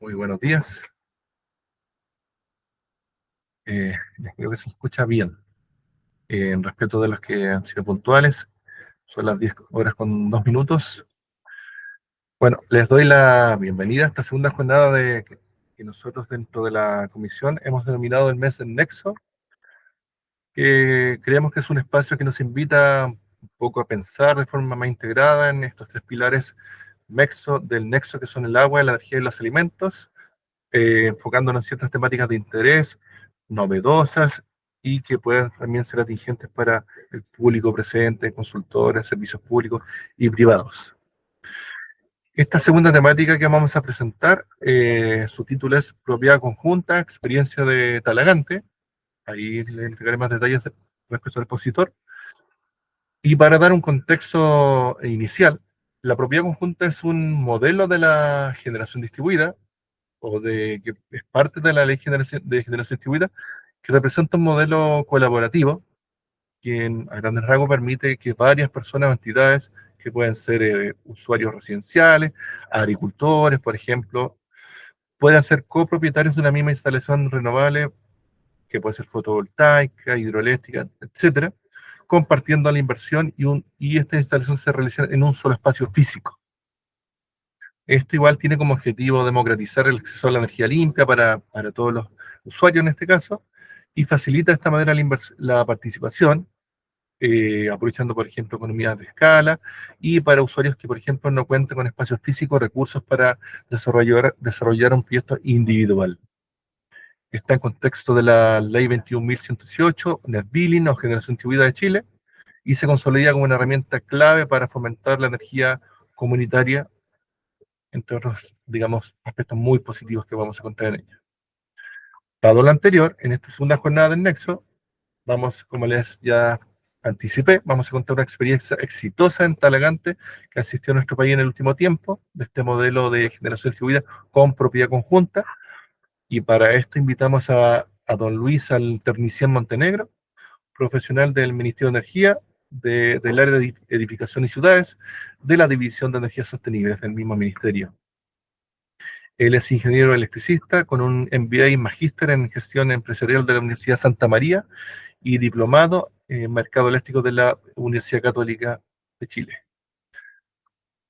Muy buenos días. Eh, Creo que se escucha bien. En respeto de los que han sido puntuales, son las 10 horas con 2 minutos. Bueno, les doy la bienvenida a esta segunda jornada que nosotros dentro de la comisión hemos denominado el mes del Nexo, que creemos que es un espacio que nos invita un poco a pensar de forma más integrada en estos tres pilares del Nexo, que son el agua, la energía y los alimentos, enfocándonos en ciertas temáticas de interés, novedosas y que puedan también ser atingentes para el público presente, consultores, servicios públicos y privados. Esta segunda temática que vamos a presentar, su título es Propiedad Conjunta, Experiencia de Talagante. Ahí le entregaré más detalles respecto al expositor. Y para dar un contexto inicial, la propiedad conjunta es un modelo de la generación distribuida, que es parte de la ley de generación distribuida, que representa un modelo colaborativo que a grandes rasgos permite que varias personas o entidades, que pueden ser usuarios residenciales, agricultores, por ejemplo, puedan ser copropietarios de una misma instalación renovable, que puede ser fotovoltaica, hidroeléctrica, etcétera, compartiendo la inversión y esta instalación se realiza en un solo espacio físico. Esto igual tiene como objetivo democratizar el acceso a la energía limpia para todos los usuarios en este caso, y facilita de esta manera la participación, aprovechando, por ejemplo, economías de escala, y para usuarios que, por ejemplo, no cuenten con espacios físicos, recursos para desarrollar un proyecto individual. Está en contexto de la Ley 21.118, Net Billing o Generación Distribuida de Chile, y se consolida como una herramienta clave para fomentar la energía comunitaria, entre otros, digamos, aspectos muy positivos que vamos a encontrar en ella. Dado lo anterior, en esta segunda jornada del Nexo, como les ya anticipé, vamos a contar una experiencia exitosa en Talagante que asistió a nuestro país en el último tiempo, de este modelo de generación distribuida con propiedad conjunta, y para esto invitamos a don Luis Alternician Montenegro, profesional del Ministerio de Energía, del área de edificación y ciudades, de la División de Energías Sostenibles del mismo ministerio. Él es ingeniero electricista con un MBA y magíster en gestión empresarial de la Universidad Santa María y diplomado en mercado eléctrico de la Universidad Católica de Chile.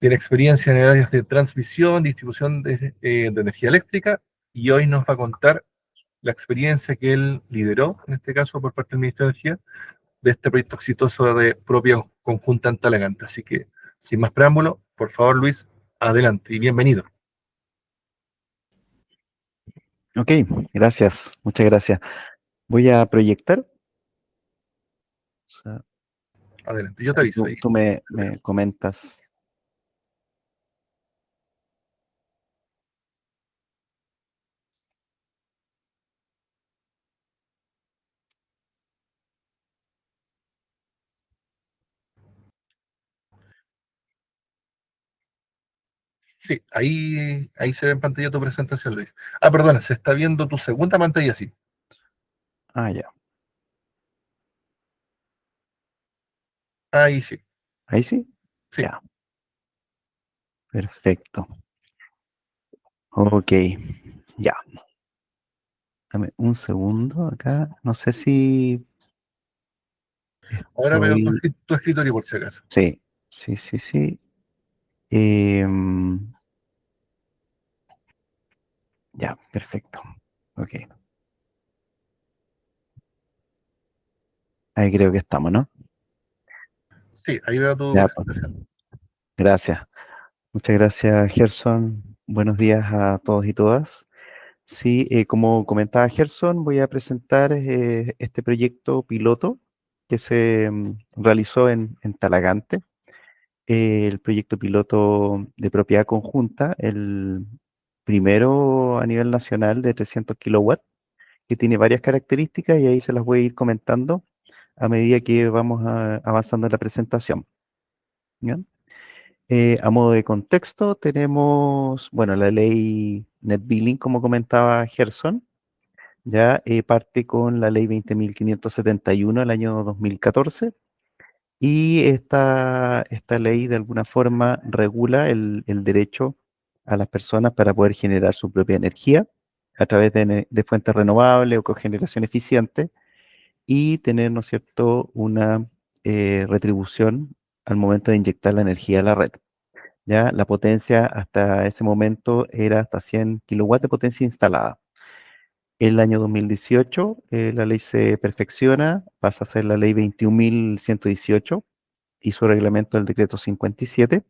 Tiene experiencia en áreas de transmisión, distribución de energía eléctrica, y hoy nos va a contar la experiencia que él lideró, en este caso por parte del Ministerio de Energía, de este proyecto exitoso de propia conjunta en Talagante. Así que, sin más preámbulo, por favor, Luis, adelante y bienvenido. Ok, gracias, muchas gracias. Voy a proyectar. O sea, Adelante, yo te aviso. tú me comentas. Sí, ahí se ve en pantalla tu presentación, Luis. Ah, perdona, se está viendo tu segunda pantalla, sí. Ah, ya. Ahí sí. ¿Ahí sí? Sí. Ya. Perfecto. Ok, ya. Dame un segundo acá. No sé si Ahora veo estoy. tu escritorio por si acaso. Sí, sí, sí, sí. Em, ya, perfecto. Ok. Ahí creo que estamos, ¿no? Sí, ahí veo tu Ya, pues. presentación. Gracias. Muchas gracias, Gerson. Buenos días a todos y todas. Sí, como comentaba Gerson, voy a presentar este proyecto piloto que se realizó en Talagante. El proyecto piloto de propiedad conjunta, el primero a nivel nacional de 300 kilowatts, que tiene varias características y ahí se las voy a ir comentando a medida que vamos avanzando en la presentación. ¿Ya? A modo de contexto, tenemos, bueno, la ley Net Billing, como comentaba Gerson, ya parte con la ley 20.571 del año 2014, y esta ley de alguna forma regula el derecho a las personas para poder generar su propia energía a través de fuentes renovables o cogeneración eficiente y tener, ¿no es cierto?, una retribución al momento de inyectar la energía a la red. Ya la potencia hasta ese momento era hasta 100 kilowatts de potencia instalada. El año 2018 la ley se perfecciona, pasa a ser la ley 21.118 y su reglamento el decreto 57,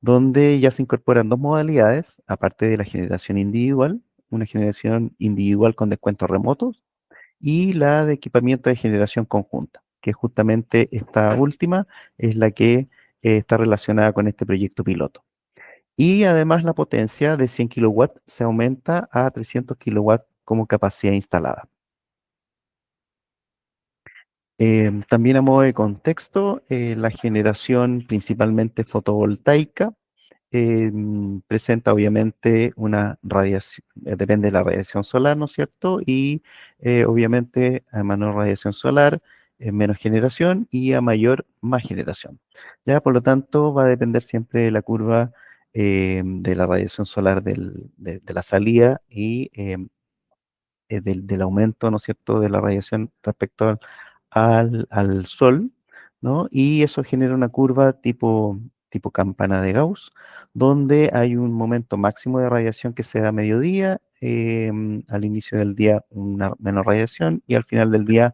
donde ya se incorporan dos modalidades, aparte de la generación individual, una generación individual con descuentos remotos y la de equipamiento de generación conjunta, que justamente esta última es la que está relacionada con este proyecto piloto. Y además la potencia de 100 kilowatts se aumenta a 300 kilowatts como capacidad instalada. También a modo de contexto, la generación principalmente fotovoltaica presenta obviamente una radiación, depende de la radiación solar, ¿no es cierto? Y obviamente a menor radiación solar, menos generación y a mayor, más generación. Ya, por lo tanto, va a depender siempre de la curva de la radiación solar de la salida y del aumento, ¿no es cierto?, de la radiación respecto al Sol, ¿no? Y eso genera una curva tipo campana de Gauss, donde hay un momento máximo de radiación que se da a mediodía, al inicio del día una menos radiación y al final del día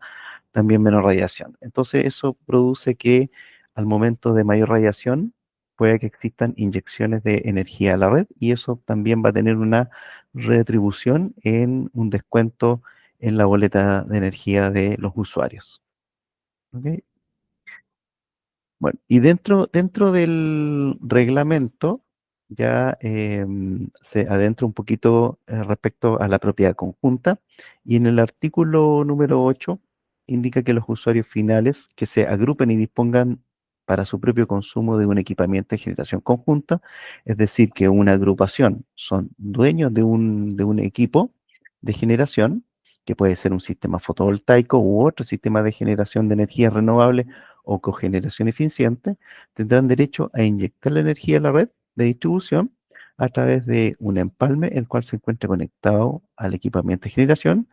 también menos radiación. Entonces eso produce que al momento de mayor radiación puede que existan inyecciones de energía a la red y eso también va a tener una retribución en un descuento en la boleta de energía de los usuarios. ¿Ok? Bueno, y dentro del reglamento ya se adentra un poquito respecto a la propiedad conjunta y en el artículo número 8 indica que los usuarios finales que se agrupen y dispongan para su propio consumo de un equipamiento de generación conjunta, es decir, que una agrupación son dueños de un equipo de generación, que puede ser un sistema fotovoltaico u otro sistema de generación de energía renovable o cogeneración eficiente, tendrán derecho a inyectar la energía a la red de distribución a través de un empalme, el cual se encuentra conectado al equipamiento de generación,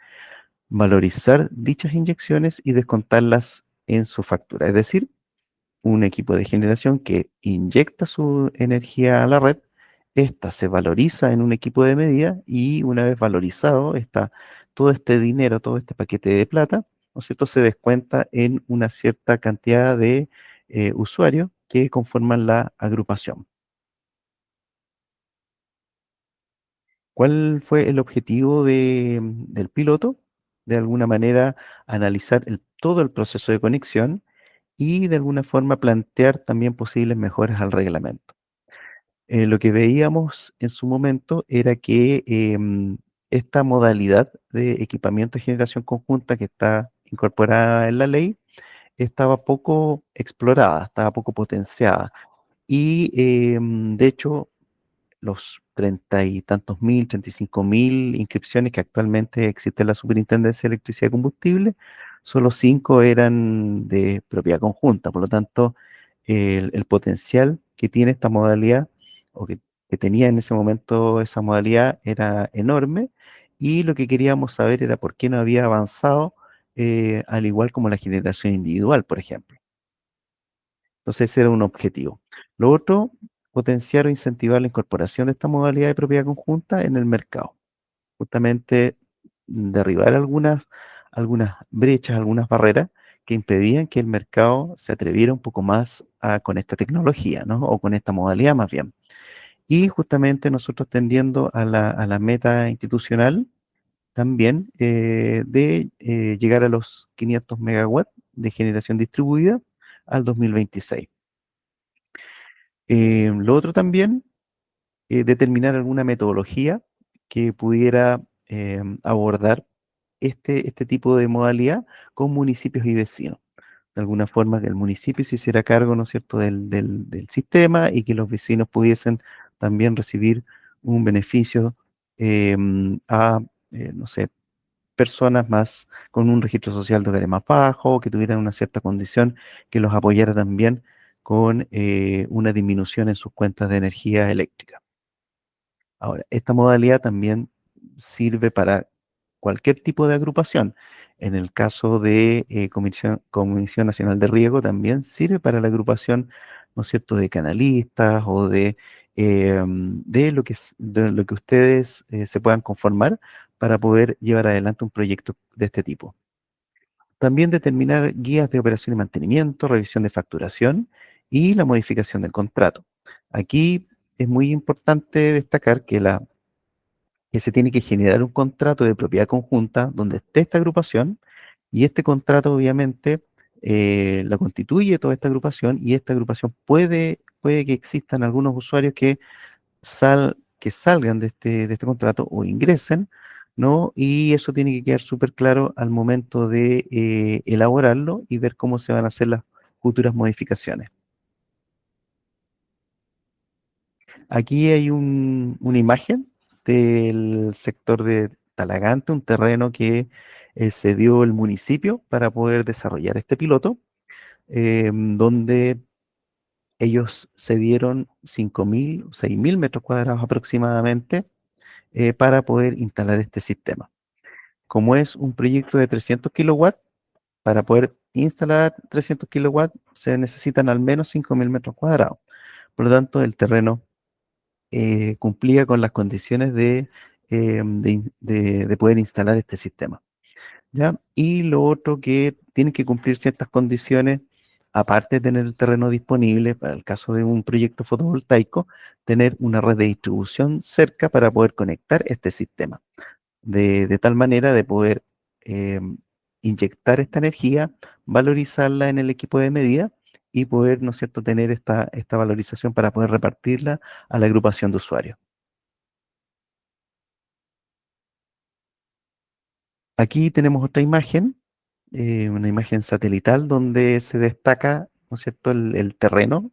valorizar dichas inyecciones y descontarlas en su factura. Es decir, un equipo de generación que inyecta su energía a la red, esta se valoriza en un equipo de medida y una vez valorizado todo este dinero, todo este paquete de plata, ¿no es cierto?, se descuenta en una cierta cantidad de usuarios que conforman la agrupación. ¿Cuál fue el objetivo del piloto? De alguna manera, analizar todo el proceso de conexión y de alguna forma plantear también posibles mejoras al reglamento. Lo que veíamos en su momento era que esta modalidad de equipamiento de generación conjunta que está incorporada en la ley estaba poco explorada, estaba poco potenciada. Y de hecho, los 35.000 inscripciones que actualmente existe en la Superintendencia de Electricidad y Combustible, solo 5 eran de propiedad conjunta. Por lo tanto, el potencial que tiene esta modalidad, o que tenía en ese momento esa modalidad, era enorme. Y lo que queríamos saber era por qué no había avanzado, al igual como la generación individual, por ejemplo. Entonces, ese era un objetivo. Lo otro, potenciar o incentivar la incorporación de esta modalidad de propiedad conjunta en el mercado. Justamente derribar algunas brechas, algunas barreras que impedían que el mercado se atreviera un poco más con esta tecnología, ¿no? O con esta modalidad más bien. Y justamente nosotros tendiendo a la meta institucional también de llegar a los 500 megawatts de generación distribuida al 2026. Lo otro también, determinar alguna metodología que pudiera abordar este tipo de modalidad con municipios y vecinos. De alguna forma que el municipio se hiciera cargo, ¿no es cierto?, del sistema y que los vecinos pudiesen también recibir un beneficio no sé, personas más con un registro social de hogares más bajo, que tuvieran una cierta condición que los apoyara también con una disminución en sus cuentas de energía eléctrica. Ahora, esta modalidad también sirve para cualquier tipo de agrupación. En el caso de Comisión Nacional de Riego, también sirve para la agrupación, ¿no es cierto?, de canalistas o de lo que ustedes se puedan conformar para poder llevar adelante un proyecto de este tipo. También determinar guías de operación y mantenimiento, revisión de facturación y la modificación del contrato. Aquí es muy importante destacar que se tiene que generar un contrato de propiedad conjunta donde esté esta agrupación y este contrato obviamente la constituye toda esta agrupación y esta agrupación puede que existan algunos usuarios que salgan de este contrato o ingresen, ¿no? Y eso tiene que quedar súper claro al momento de elaborarlo y ver cómo se van a hacer las futuras modificaciones. Aquí hay una imagen del sector de Talagante, un terreno que se dio el municipio para poder desarrollar este piloto, donde ellos se dieron 5.000, 6.000 metros cuadrados aproximadamente para poder instalar este sistema. Como es un proyecto de 300 kilowatts, para poder instalar 300 kilowatts se necesitan al menos 5.000 metros cuadrados. Por lo tanto, el terreno cumplía con las condiciones de poder instalar este sistema, ¿ya? Y lo otro que tiene que cumplir ciertas condiciones, aparte de tener el terreno disponible, para el caso de un proyecto fotovoltaico, tener una red de distribución cerca para poder conectar este sistema, de tal manera de poder eh, inyectar esta energía, valorizarla en el equipo de medida y poder, ¿no es cierto?, tener esta valorización para poder repartirla a la agrupación de usuarios. Aquí tenemos otra imagen, una imagen satelital donde se destaca, ¿no es cierto?, el terreno,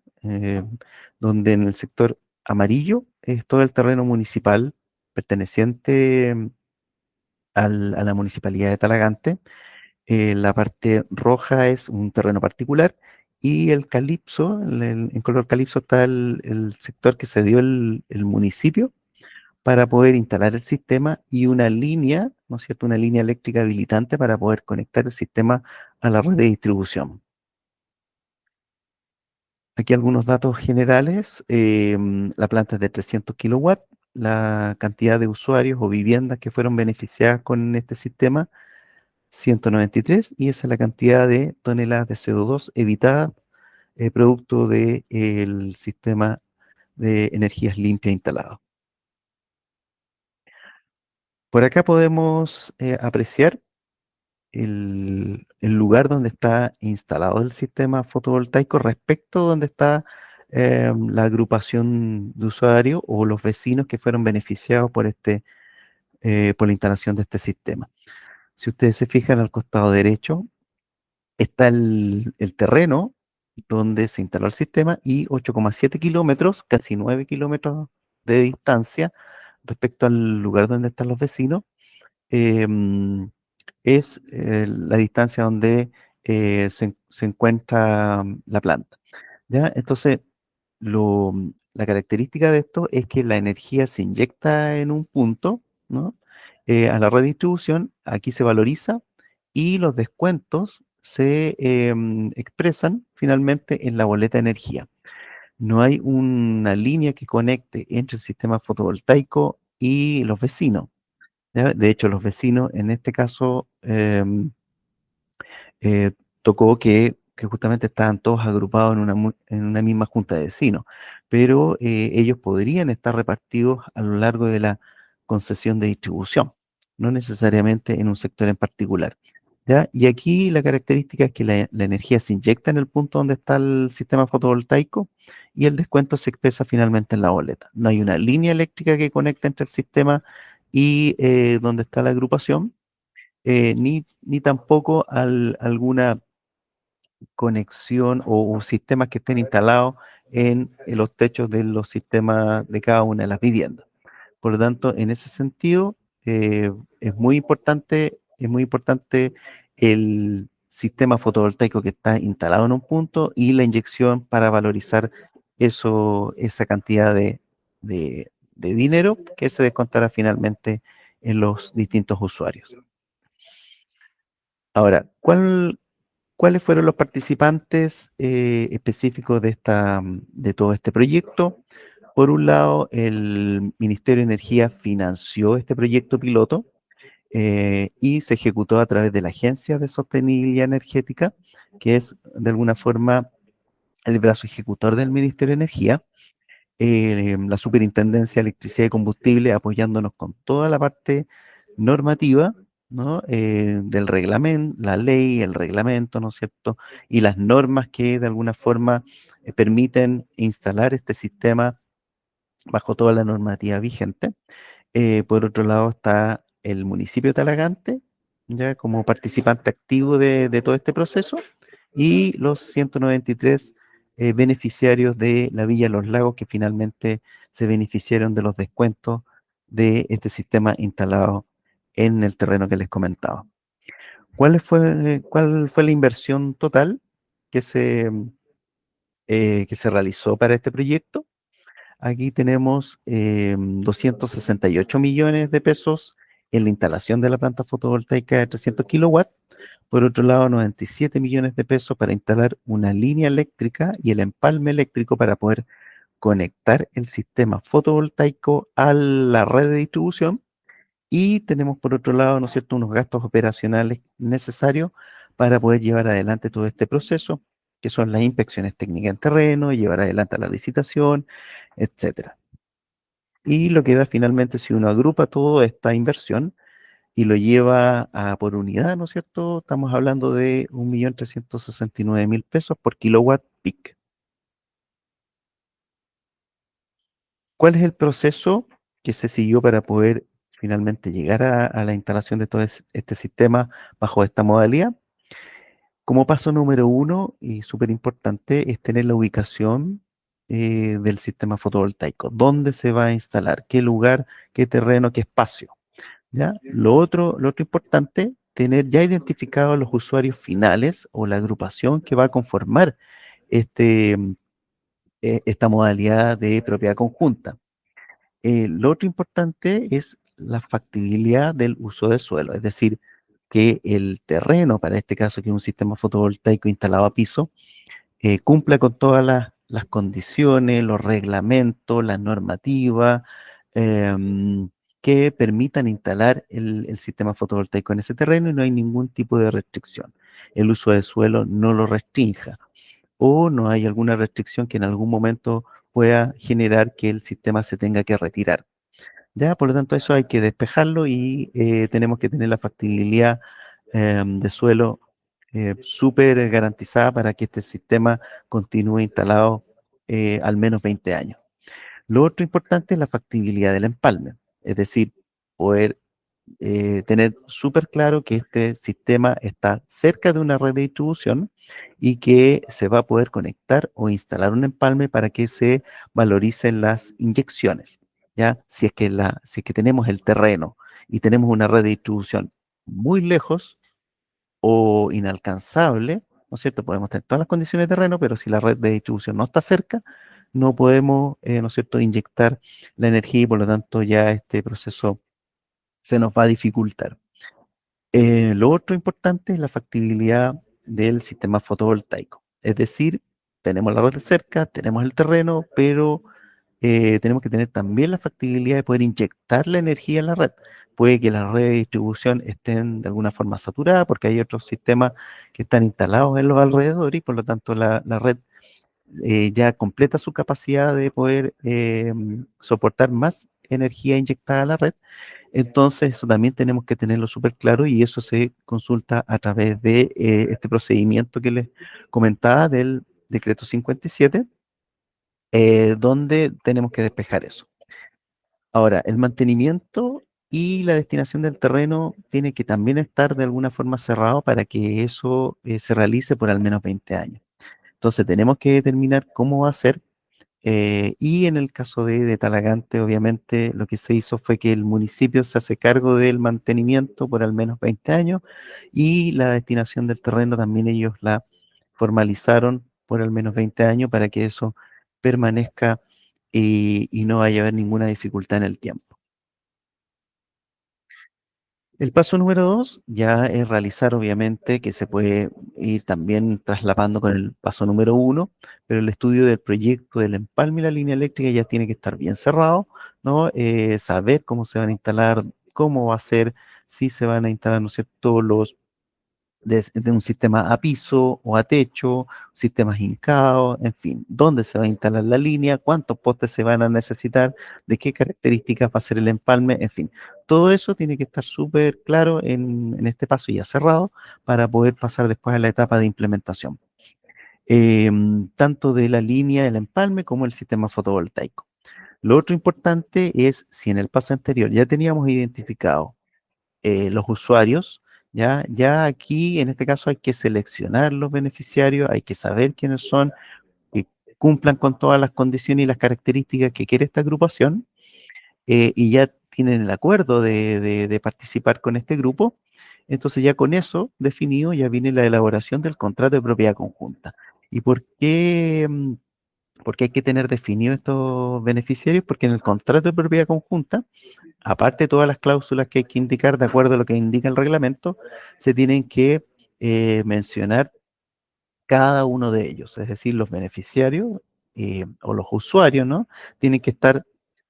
donde en el sector amarillo es todo el terreno municipal perteneciente a la municipalidad de Talagante. La parte roja es un terreno particular y el calipso, en color calipso está el sector que se dio el municipio para poder instalar el sistema y una línea, ¿no es cierto?, una línea eléctrica habilitante para poder conectar el sistema a la red de distribución. Aquí algunos datos generales. La planta es de 300 kilowatts, la cantidad de usuarios o viviendas que fueron beneficiadas con este sistema, 193, y esa es la cantidad de toneladas de CO2 evitadas producto del sistema de energías limpias instalado. Por acá podemos apreciar el lugar donde está instalado el sistema fotovoltaico respecto a donde está la agrupación de usuarios o los vecinos que fueron beneficiados por la instalación de este sistema. Si ustedes se fijan al costado derecho, está el terreno donde se instaló el sistema y 8,7 kilómetros, casi 9 kilómetros de distancia respecto al lugar donde están los vecinos, em, es la distancia donde se encuentra la planta, ¿ya? Entonces, la característica de esto es que la energía se inyecta en un punto, ¿no? A la redistribución, aquí se valoriza y los descuentos se expresan finalmente en la boleta de energía. No hay una línea que conecte entre el sistema fotovoltaico y los vecinos, ¿ya? De hecho, los vecinos en este caso eh, tocó que justamente estaban todos agrupados en una misma junta de vecinos, pero ellos podrían estar repartidos a lo largo de la concesión de distribución, no necesariamente en un sector en particular, ¿ya? Y aquí la característica es que la energía se inyecta en el punto donde está el sistema fotovoltaico y el descuento se expresa finalmente en la boleta. No hay una línea eléctrica que conecte entre el sistema y donde está la agrupación, ni tampoco alguna conexión o sistemas que estén instalados en los techos de los sistemas de cada una de las viviendas. Por lo tanto, en ese sentido, es muy importante el sistema fotovoltaico que está instalado en un punto y la inyección para valorizar esa cantidad de de dinero que se descontará finalmente en los distintos usuarios. Ahora, ¿cuáles fueron los participantes específicos de todo este proyecto? Por un lado, el Ministerio de Energía financió este proyecto piloto y se ejecutó a través de la Agencia de Sostenibilidad Energética, que es de alguna forma el brazo ejecutor del Ministerio de Energía, la Superintendencia de Electricidad y Combustible apoyándonos con toda la parte normativa, ¿no? Del reglamento, la ley, el reglamento, ¿no es cierto? Y las normas que de alguna forma permiten instalar este sistema bajo toda la normativa vigente. Por otro lado está el municipio de Talagante, ya como participante activo de todo este proceso, y los 193 beneficiarios de la Villa Los Lagos que finalmente se beneficiaron de los descuentos de este sistema instalado en el terreno que les comentaba. Cuál fue la inversión total que que se realizó para este proyecto? Aquí tenemos 268 millones de pesos en la instalación de la planta fotovoltaica de 300 kilowatts. Por otro lado, 97 millones de pesos para instalar una línea eléctrica y el empalme eléctrico para poder conectar el sistema fotovoltaico a la red de distribución. Y tenemos por otro lado, ¿no es cierto?, unos gastos operacionales necesarios para poder llevar adelante todo este proceso, que son las inspecciones técnicas en terreno, llevar adelante la licitación, etcétera. Y lo que da finalmente, si uno agrupa toda esta inversión y lo lleva por unidad, ¿no es cierto? Estamos hablando de 1.369.000 pesos por kilowatt peak. ¿Cuál es el proceso que se siguió para poder finalmente llegar a la instalación de todo este sistema bajo esta modalidad? Como paso número uno, y súper importante, es tener la ubicación del sistema fotovoltaico. ¿Dónde se va a instalar? ¿Qué lugar? ¿Qué terreno? ¿Qué espacio? ¿Ya? Lo otro importante, tener ya identificados los usuarios finales o la agrupación que va a conformar este, esta modalidad de propiedad conjunta. Lo otro importante es la factibilidad del uso de suelo, es decir, que el terreno, para este caso que es un sistema fotovoltaico instalado a piso, cumpla con todas las condiciones, los reglamentos, las normativas que permitan instalar el sistema fotovoltaico en ese terreno y no hay ningún tipo de restricción. El uso de suelo no lo restrinja o no hay alguna restricción que en algún momento pueda generar que el sistema se tenga que retirar. Ya, por lo tanto, eso hay que despejarlo y tenemos que tener la factibilidad de suelo súper garantizada para que este sistema continúe instalado al menos 20 años. Lo otro importante es la factibilidad del empalme, es decir, poder tener súper claro que este sistema está cerca de una red de distribución y que se va a poder conectar o instalar un empalme para que se valoricen las inyecciones. ¿Ya? Si es que tenemos el terreno y tenemos una red de distribución muy lejos o inalcanzable, ¿no es cierto? Podemos tener todas las condiciones de terreno, pero si la red de distribución no está cerca, no podemos, ¿no es cierto?, inyectar la energía y por lo tanto ya este proceso se nos va a dificultar. Lo otro importante es la factibilidad del sistema fotovoltaico. Es decir, tenemos la red de cerca, tenemos el terreno, pero tenemos que tener también la factibilidad de poder inyectar la energía en la red. Puede que las redes de distribución estén de alguna forma saturadas porque hay otros sistemas que están instalados en los alrededores y por lo tanto la red ya completa su capacidad de poder soportar más energía inyectada a la red. Entonces, eso también tenemos que tenerlo súper claro y eso se consulta a través de este procedimiento que les comentaba del decreto 57, donde tenemos que despejar eso. Ahora, el mantenimiento y la destinación del terreno tiene que también estar de alguna forma cerrado para que eso se realice por al menos 20 años. Entonces, tenemos que determinar cómo va a ser. Y en el caso de Talagante, obviamente, lo que se hizo fue que el municipio se hace cargo del mantenimiento por al menos 20 años y la destinación del terreno también ellos la formalizaron por al menos 20 años para que eso permanezca y no vaya a haber ninguna dificultad en el tiempo. El paso número 2 ya es realizar, obviamente, que se puede ir también traslapando con el paso número 1, pero el estudio del proyecto del empalme y la línea eléctrica ya tiene que estar bien cerrado, ¿no? Saber cómo se van a instalar, cómo va a ser, si se van a instalar, ¿no es cierto?, los de un sistema a piso o a techo, sistemas hincados, en fin, dónde se va a instalar la línea, cuántos postes se van a necesitar, de qué características va a ser el empalme, en fin. Todo eso tiene que estar súper claro en este paso ya cerrado para poder pasar después a la etapa de implementación, tanto de la línea del empalme como el sistema fotovoltaico. Lo otro importante es si en el paso anterior ya teníamos identificado los usuarios, ya aquí en este caso hay que seleccionar los beneficiarios, hay que saber quiénes son, que cumplan con todas las condiciones y las características que quiere esta agrupación, y ya tienen el acuerdo de participar con este grupo. Entonces ya con eso definido ya viene la elaboración del contrato de propiedad conjunta. ¿Y por qué hay que tener definidos estos beneficiarios? Porque en el contrato de propiedad conjunta, aparte de todas las cláusulas que hay que indicar de acuerdo a lo que indica el reglamento, se tienen que mencionar cada uno de ellos, es decir, los beneficiarios o los usuarios, ¿no? Tienen que estar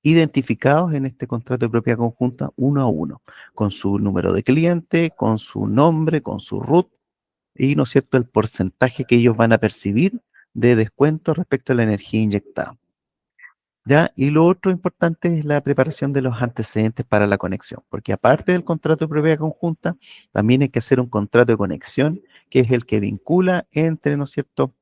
identificados en este contrato de propiedad conjunta uno a uno, con su número de cliente, con su nombre, con su RUT y, ¿no es cierto?, el porcentaje que ellos van a percibir de descuento respecto a la energía inyectada. ¿Ya? Y lo otro importante es la preparación de los antecedentes para la conexión, porque aparte del contrato de propiedad conjunta, también hay que hacer un contrato de conexión, que es el que vincula entre, ¿no es cierto?,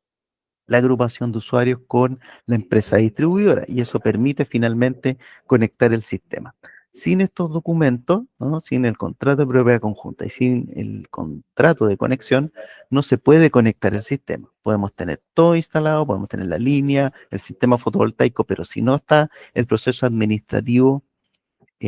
la agrupación de usuarios con la empresa distribuidora, y eso permite finalmente conectar el sistema. Sin estos documentos, ¿no?, sin el contrato de propiedad conjunta y sin el contrato de conexión, no se puede conectar el sistema. Podemos tener todo instalado, podemos tener la línea, el sistema fotovoltaico, pero si no está el proceso administrativo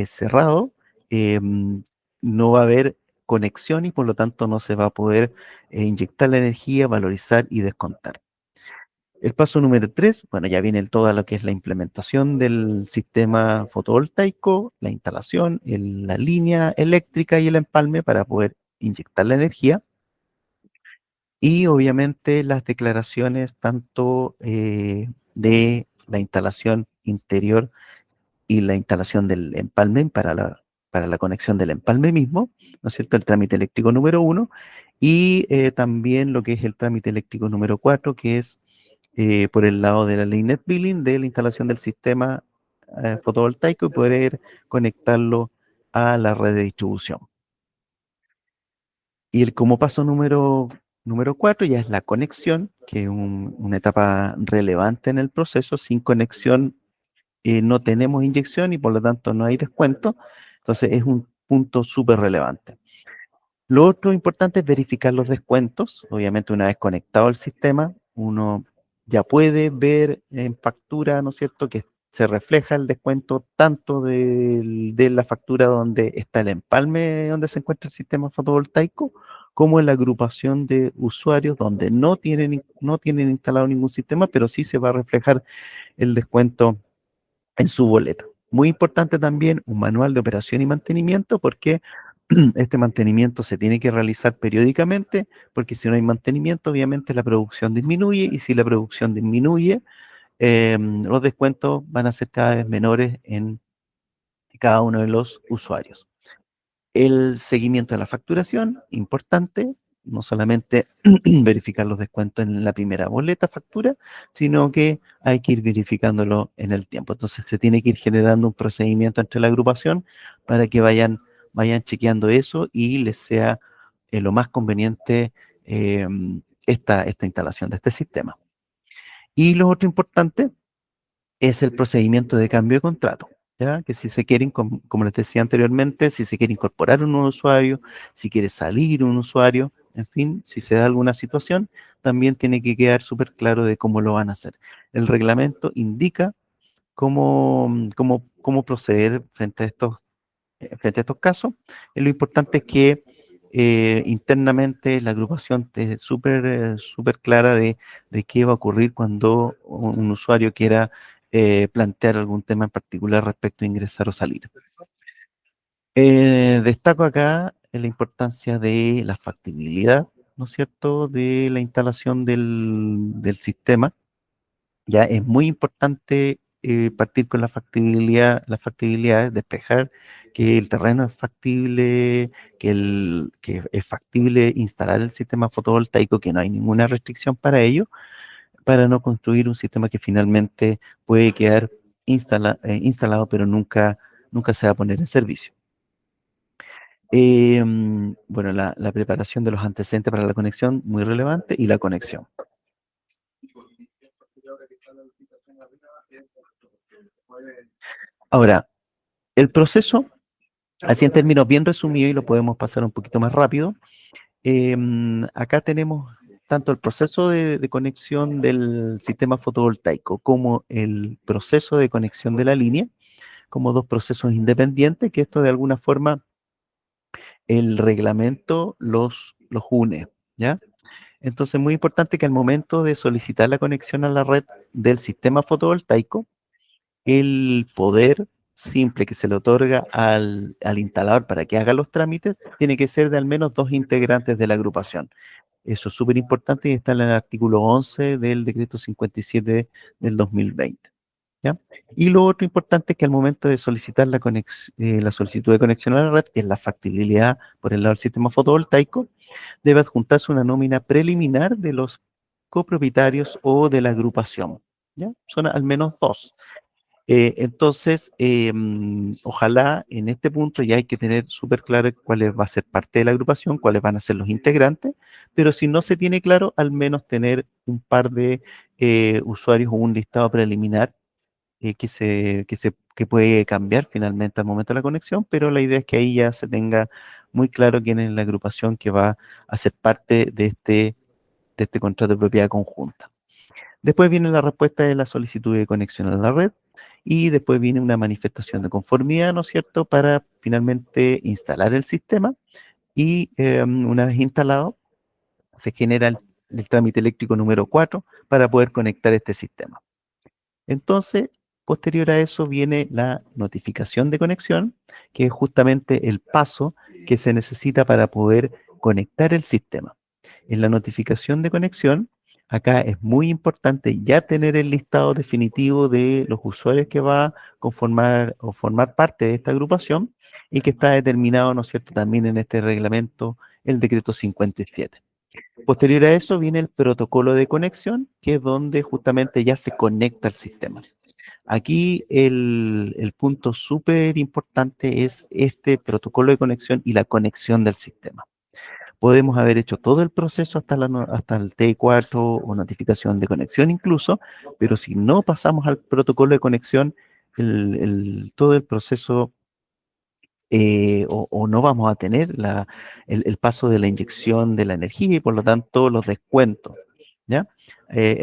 cerrado, no va a haber conexión y por lo tanto no se va a poder inyectar la energía, valorizar y descontar. El paso número 3, bueno, ya viene todo lo que es la implementación del sistema fotovoltaico, la instalación, la línea eléctrica y el empalme para poder inyectar la energía. Y obviamente las declaraciones tanto de la instalación interior y la instalación del empalme para la conexión del empalme mismo, ¿no es cierto? El trámite eléctrico número 1 y también lo que es el trámite eléctrico número 4, que es por el lado de la ley Net Billing, de la instalación del sistema fotovoltaico y poder conectarlo a la red de distribución. Y como paso número 4 ya es la conexión, que es una etapa relevante en el proceso. Sin conexión no tenemos inyección y por lo tanto no hay descuento. Entonces es un punto súper relevante. Lo otro importante es verificar los descuentos. Obviamente, una vez conectado al sistema, uno ya puede ver en factura, ¿no es cierto?, que se refleja el descuento tanto de la factura donde está el empalme, donde se encuentra el sistema fotovoltaico, como en la agrupación de usuarios donde no tienen instalado ningún sistema, pero sí se va a reflejar el descuento en su boleta. Muy importante también un manual de operación y mantenimiento, porque este mantenimiento se tiene que realizar periódicamente, porque si no hay mantenimiento, obviamente la producción disminuye, y si la producción disminuye, los descuentos van a ser cada vez menores en cada uno de los usuarios. El seguimiento de la facturación, importante, no solamente verificar los descuentos en la primera boleta factura, sino que hay que ir verificándolo en el tiempo. Entonces se tiene que ir generando un procedimiento entre la agrupación para que vayan chequeando eso y les sea lo más conveniente esta instalación de este sistema. Y lo otro importante es el procedimiento de cambio de contrato, ¿ya? Que si se quieren, como les decía anteriormente, si se quiere incorporar un nuevo usuario, si quiere salir un usuario, en fin, si se da alguna situación, también tiene que quedar súper claro de cómo lo van a hacer. El reglamento indica cómo proceder frente a estos casos. Lo importante es que internamente la agrupación esté súper clara de qué va a ocurrir cuando un usuario quiera plantear algún tema en particular respecto a ingresar o salir. Destaco acá la importancia de la factibilidad, ¿no es cierto?, de la instalación del sistema. Ya es muy importante partir con la factibilidad, despejar que el terreno es factible, que es factible instalar el sistema fotovoltaico, que no hay ninguna restricción para ello, para no construir un sistema que finalmente puede quedar instalado, pero nunca se va a poner en servicio. Bueno, la preparación de los antecedentes para la conexión, muy relevante, y la conexión. Ahora, el proceso, así en términos bien resumidos, y lo podemos pasar un poquito más rápido, acá tenemos tanto el proceso de conexión del sistema fotovoltaico como el proceso de conexión de la línea, como dos procesos independientes, que esto de alguna forma el reglamento los une, ¿ya? Entonces, muy importante que al momento de solicitar la conexión a la red del sistema fotovoltaico, el poder simple que se le otorga al instalador para que haga los trámites tiene que ser de al menos dos integrantes de la agrupación. Eso es súper importante y está en el artículo 11 del decreto 57 del 2020. ¿Ya? Y lo otro importante es que al momento de solicitar la solicitud de conexión a la red, que es la factibilidad por el lado del sistema fotovoltaico, debe adjuntarse una nómina preliminar de los copropietarios o de la agrupación. ¿Ya? Son al menos dos. Entonces, ojalá en este punto ya hay que tener súper claro cuál va a ser parte de la agrupación, cuáles van a ser los integrantes, pero si no se tiene claro, al menos tener un par de usuarios o un listado preliminar que puede cambiar finalmente al momento de la conexión, pero la idea es que ahí ya se tenga muy claro quién es la agrupación que va a ser parte de este contrato de propiedad conjunta. Después viene la respuesta de la solicitud de conexión a la red y después viene una manifestación de conformidad, ¿no es cierto?, para finalmente instalar el sistema y una vez instalado se genera el trámite eléctrico número 4 para poder conectar este sistema. Entonces, posterior a eso viene la notificación de conexión, que es justamente el paso que se necesita para poder conectar el sistema. En la notificación de conexión, acá es muy importante ya tener el listado definitivo de los usuarios que va a conformar o formar parte de esta agrupación y que está determinado, ¿no es cierto?, también en este reglamento, el decreto 57. Posterior a eso viene el protocolo de conexión, que es donde justamente ya se conecta el sistema. Aquí el punto súper importante es este protocolo de conexión y la conexión del sistema. Podemos haber hecho todo el proceso hasta el T4 o notificación de conexión incluso, pero si no pasamos al protocolo de conexión, todo el proceso o no vamos a tener el paso de la inyección de la energía y por lo tanto los descuentos, ¿ya?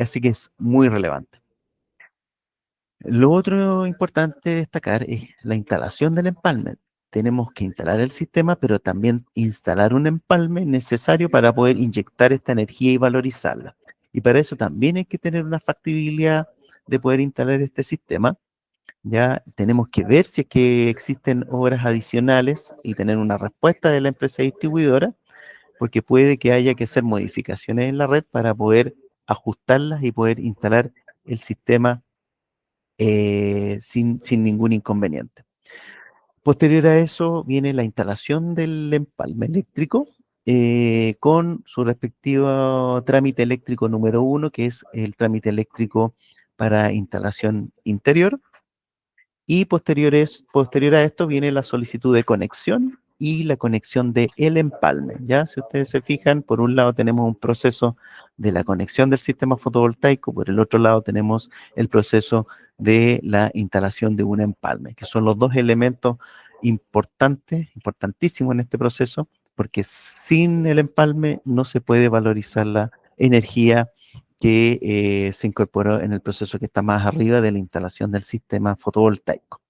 Así que es muy relevante. Lo otro importante destacar es la instalación del empalme. Tenemos que instalar el sistema, pero también instalar un empalme necesario para poder inyectar esta energía y valorizarla. Y para eso también hay que tener una factibilidad de poder instalar este sistema. Ya tenemos que ver si es que existen obras adicionales y tener una respuesta de la empresa distribuidora, porque puede que haya que hacer modificaciones en la red para poder ajustarlas y poder instalar el sistema sin ningún inconveniente. Posterior a eso viene la instalación del empalme eléctrico con su respectivo trámite eléctrico número 1, que es el trámite eléctrico para instalación interior. Y posterior a esto viene la solicitud de conexión y la conexión de el empalme. Ya, si ustedes se fijan, por un lado tenemos un proceso de la conexión del sistema fotovoltaico, por el otro lado tenemos el proceso de la instalación de un empalme, que son los dos elementos importantísimos en este proceso, porque sin el empalme no se puede valorizar la energía que se incorporó en el proceso que está más arriba de la instalación del sistema fotovoltaico.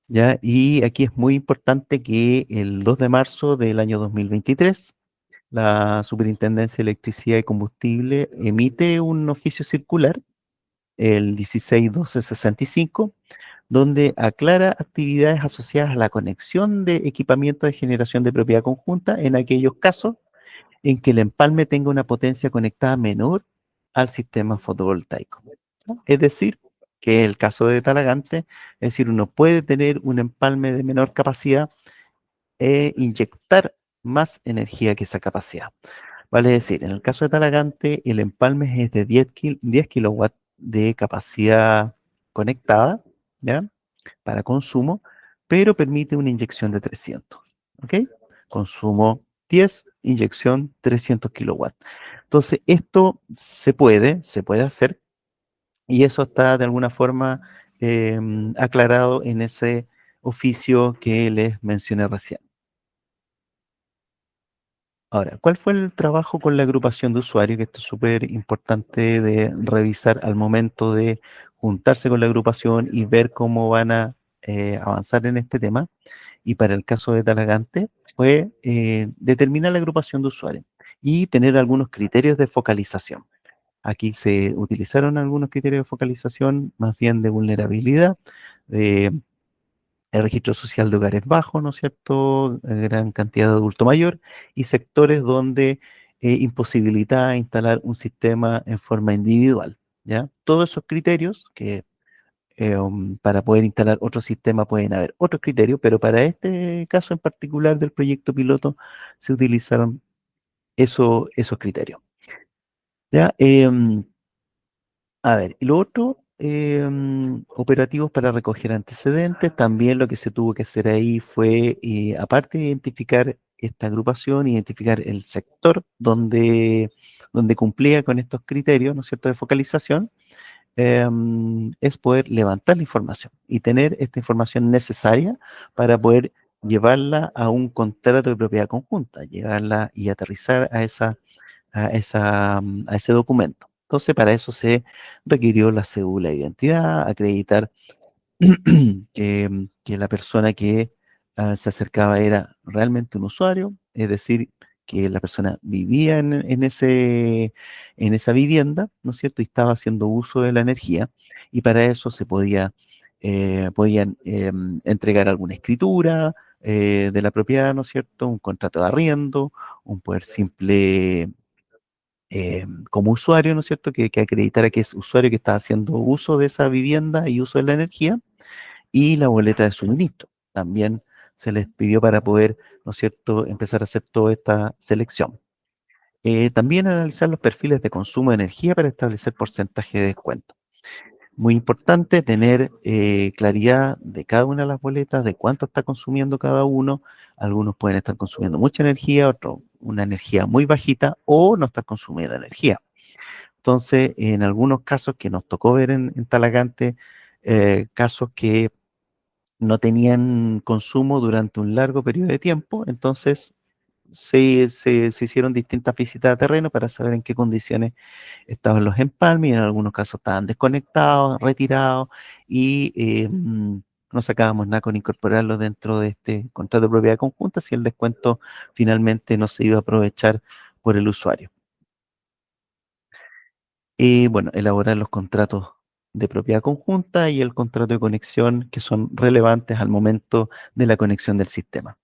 ¿Ya? Y aquí es muy importante que el 2 de marzo del año 2023, la Superintendencia de Electricidad y Combustible emite un oficio circular el 16.12.65, donde aclara actividades asociadas a la conexión de equipamiento de generación de propiedad conjunta en aquellos casos en que el empalme tenga una potencia conectada menor al sistema fotovoltaico. ¿No? Es decir, que el caso de Talagante, es decir, uno puede tener un empalme de menor capacidad e inyectar más energía que esa capacidad. Vale decir, en el caso de Talagante, el empalme es de 10 kilowatts de capacidad conectada, ¿ya? Para consumo, pero permite una inyección de 300, ¿ok? Consumo 10, inyección 300 kilowatts. Entonces, esto se puede hacer, y eso está de alguna forma aclarado en ese oficio que les mencioné recién. Ahora, ¿cuál fue el trabajo con la agrupación de usuarios? Que esto es súper importante de revisar al momento de juntarse con la agrupación y ver cómo van a avanzar en este tema. Y para el caso de Talagante fue determinar la agrupación de usuarios y tener algunos criterios de focalización. Aquí se utilizaron algunos criterios de focalización, más bien de vulnerabilidad, de el registro social de hogares bajos, ¿no es cierto? Gran cantidad de adulto mayor y sectores donde imposibilita instalar un sistema en forma individual, ¿ya? Todos esos criterios que para poder instalar otro sistema pueden haber otros criterios, pero para este caso en particular del proyecto piloto se utilizaron esos criterios. ¿Ya? A ver, y lo otro, operativos para recoger antecedentes, también lo que se tuvo que hacer ahí fue, aparte de identificar esta agrupación, identificar el sector donde cumplía con estos criterios, ¿no es cierto?, de focalización, es poder levantar la información y tener esta información necesaria para poder llevarla a un contrato de propiedad conjunta, llevarla y aterrizar a ese documento. Entonces, para eso se requirió la cédula de identidad, acreditar que la persona que se acercaba era realmente un usuario, es decir, que la persona vivía en esa vivienda, ¿no es cierto? Y estaba haciendo uso de la energía, y para eso se podían entregar alguna escritura de la propiedad, ¿no es cierto? Un contrato de arriendo, un poder simple como usuario, ¿no es cierto? Que acreditara que es usuario que está haciendo uso de esa vivienda y uso de la energía, y la boleta de suministro. También se les pidió para poder, ¿no es cierto?, empezar a hacer toda esta selección. También analizar los perfiles de consumo de energía para establecer porcentaje de descuento. Muy importante tener claridad de cada una de las boletas, de cuánto está consumiendo cada uno. Algunos pueden estar consumiendo mucha energía, otros una energía muy bajita o no estar consumiendo energía. Entonces, en algunos casos que nos tocó ver en Talagante, casos que no tenían consumo durante un largo periodo de tiempo, entonces se hicieron distintas visitas a terreno para saber en qué condiciones estaban los empalmes, y en algunos casos estaban desconectados, retirados, y no sacábamos nada con incorporarlos dentro de este contrato de propiedad conjunta si el descuento finalmente no se iba a aprovechar por el usuario. Y bueno, elaborar los contratos de propiedad conjunta y el contrato de conexión que son relevantes al momento de la conexión del sistema.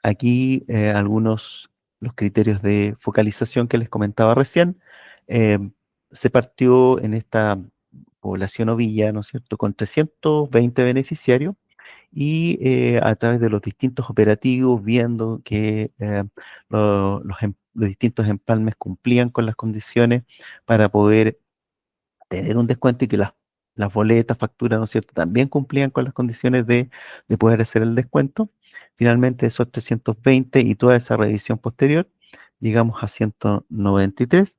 Aquí los criterios de focalización que les comentaba recién. eh, Se partió en esta población o villa, ¿no es cierto?, con 320 beneficiarios, y a través de los distintos operativos, viendo que los distintos empalmes cumplían con las condiciones para poder tener un descuento, y que las boletas, facturas, ¿no es cierto?, también cumplían con las condiciones de poder hacer el descuento. Finalmente, esos 320 y toda esa revisión posterior, llegamos a 193,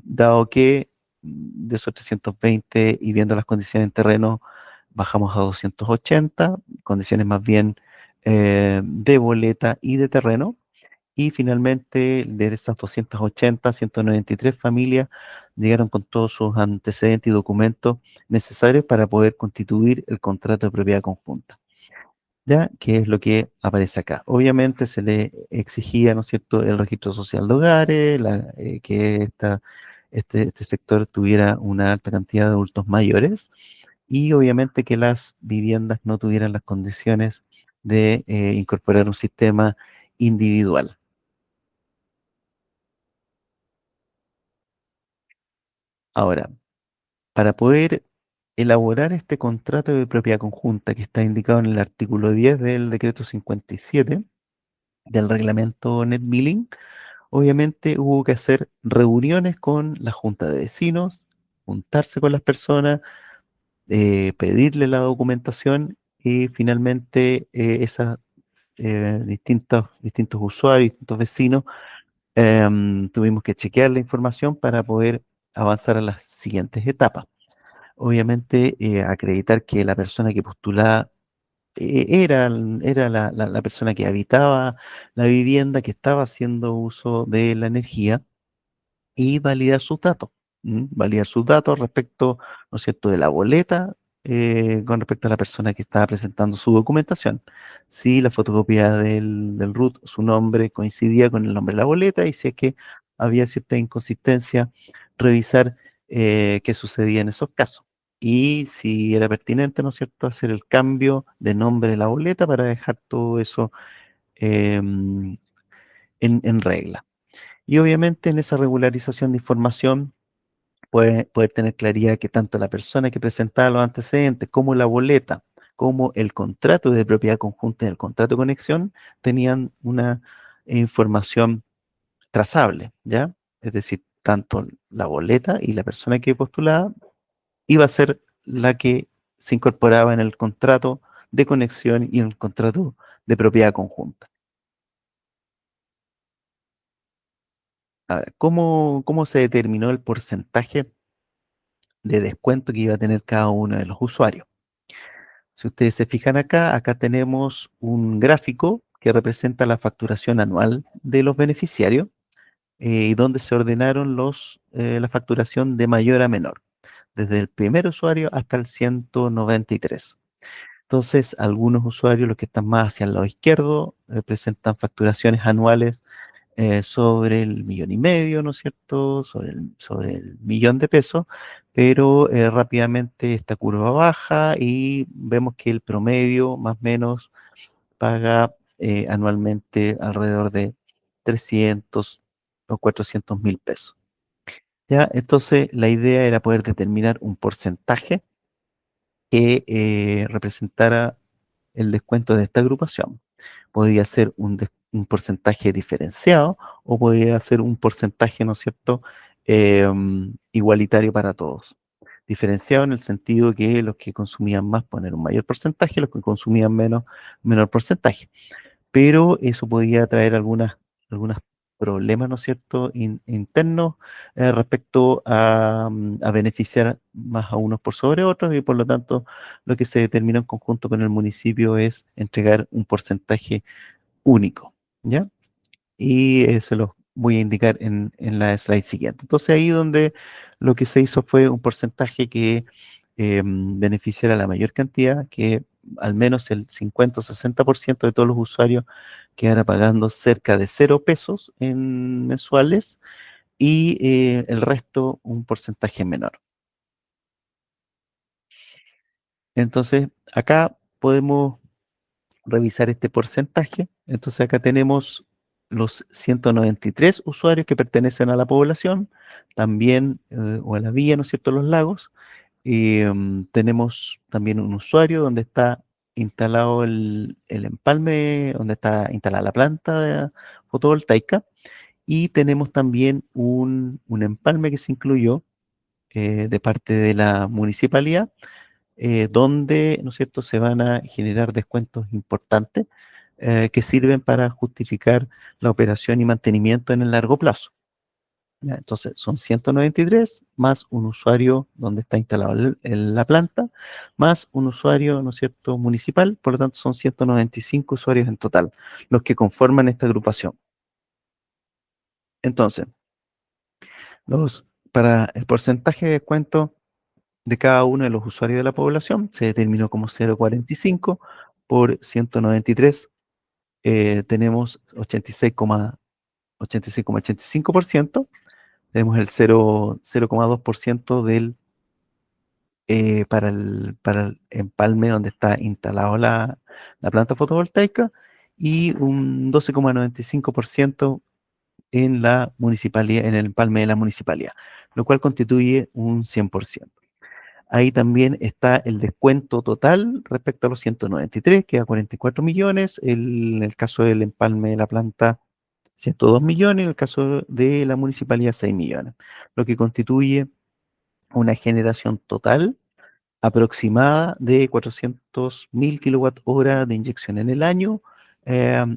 dado que de esos 320 y viendo las condiciones en terreno, bajamos a 280, condiciones más bien de boleta y de terreno. Y finalmente, de esas 280, 193 familias llegaron con todos sus antecedentes y documentos necesarios para poder constituir el contrato de propiedad conjunta. ¿Ya? Que es lo que aparece acá. Obviamente se le exigía, ¿no es cierto?, el registro social de hogares, que este sector tuviera una alta cantidad de adultos mayores y obviamente que las viviendas no tuvieran las condiciones de incorporar un sistema individual. Ahora, para poder elaborar este contrato de propiedad conjunta que está indicado en el artículo 10 del decreto 57 del reglamento Net Milling, obviamente hubo que hacer reuniones con la junta de vecinos, juntarse con las personas, pedirle la documentación y finalmente esas distintos usuarios, distintos vecinos, tuvimos que chequear la información para poder avanzar a las siguientes etapas. Obviamente, acreditar que la persona que postulaba era la persona que habitaba la vivienda, que estaba haciendo uso de la energía y validar sus datos. Validar sus datos respecto, ¿no es cierto?, de la boleta con respecto a la persona que estaba presentando su documentación. Si la fotocopia del RUT, su nombre coincidía con el nombre de la boleta y si es que había cierta inconsistencia, revisar qué sucedía en esos casos. Y si era pertinente, ¿no es cierto?, hacer el cambio de nombre de la boleta para dejar todo eso en regla. Y obviamente en esa regularización de información poder tener claridad que tanto la persona que presentaba los antecedentes como la boleta, como el contrato de propiedad conjunta y el contrato de conexión tenían una información trazable, ¿ya? Es decir, tanto la boleta y la persona que postulaba iba a ser la que se incorporaba en el contrato de conexión y en el contrato de propiedad conjunta. Ahora, ¿cómo se determinó el porcentaje de descuento que iba a tener cada uno de los usuarios? Si ustedes se fijan acá, acá tenemos un gráfico que representa la facturación anual de los beneficiarios y donde se ordenaron la facturación de mayor a menor, desde el primer usuario hasta el 193. Entonces, algunos usuarios, los que están más hacia el lado izquierdo, presentan facturaciones anuales sobre el 1,5 millones, ¿no es cierto? Sobre el 1 millón de pesos, pero rápidamente esta curva baja y vemos que el promedio más o menos paga anualmente alrededor de 300 o 400.000 pesos. ¿Ya? Entonces, la idea era poder determinar un porcentaje que representara el descuento de esta agrupación. Podría ser un porcentaje diferenciado o podría ser un porcentaje, ¿no es cierto?, igualitario para todos. Diferenciado en el sentido que los que consumían más poner un mayor porcentaje, los que consumían menos, menor porcentaje. Pero eso podía traer algunos problemas, ¿no es cierto?, internos respecto a beneficiar más a unos por sobre otros y por lo tanto lo que se determinó en conjunto con el municipio es entregar un porcentaje único, ¿ya? Y se los voy a indicar en la slide siguiente. Entonces ahí donde lo que se hizo fue un porcentaje que beneficiara a la mayor cantidad, que al menos el 50 o 60% de todos los usuarios quedara pagando cerca de 0 pesos en mensuales y el resto un porcentaje menor. Entonces acá podemos revisar este porcentaje. Entonces acá tenemos los 193 usuarios que pertenecen a la población, también, o a la vía, ¿no es cierto?, los lagos. Tenemos también un usuario donde está instalado el empalme, donde está instalada la planta fotovoltaica, y tenemos también un empalme que se incluyó de parte de la municipalidad, donde, ¿no es cierto?, se van a generar descuentos importantes que sirven para justificar la operación y mantenimiento en el largo plazo. ¿Ya? Entonces, son 193 más un usuario donde está instalado la planta, más un usuario, ¿no es cierto?, municipal, por lo tanto son 195 usuarios en total, los que conforman esta agrupación. Entonces, para el porcentaje de descuento de cada uno de los usuarios de la población se determinó como 0,45 por 193, tenemos 86,85%, Tenemos el 0,2% para el empalme donde está instalado la planta fotovoltaica y un 12,95% en la municipalidad, en el empalme de la municipalidad, lo cual constituye un 100%. Ahí también está el descuento total respecto a los 193, que a 44 millones, en el caso del empalme de la planta 102 millones, en el caso de la municipalidad 6 millones, lo que constituye una generación total aproximada de 400.000 kilowatt hora de inyección en el año,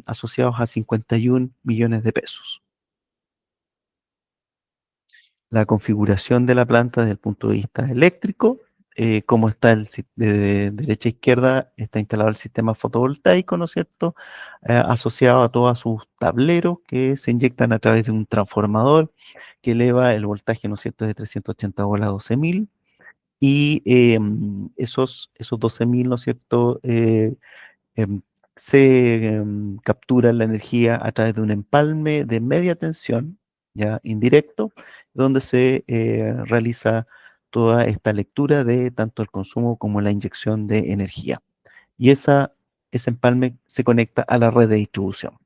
asociados a 51 millones de pesos. La configuración de la planta desde el punto de vista eléctrico, cómo está de derecha a izquierda, está instalado el sistema fotovoltaico, ¿no es cierto? Asociado a todos sus tableros que se inyectan a través de un transformador que eleva el voltaje, ¿no es cierto?, de 380 volts a 12.000. Y esos 12.000, ¿no es cierto?, em, se captura la energía a través de un empalme de media tensión, ya indirecto, donde se realiza toda esta lectura de tanto el consumo como la inyección de energía. Y ese empalme se conecta a la red de distribución.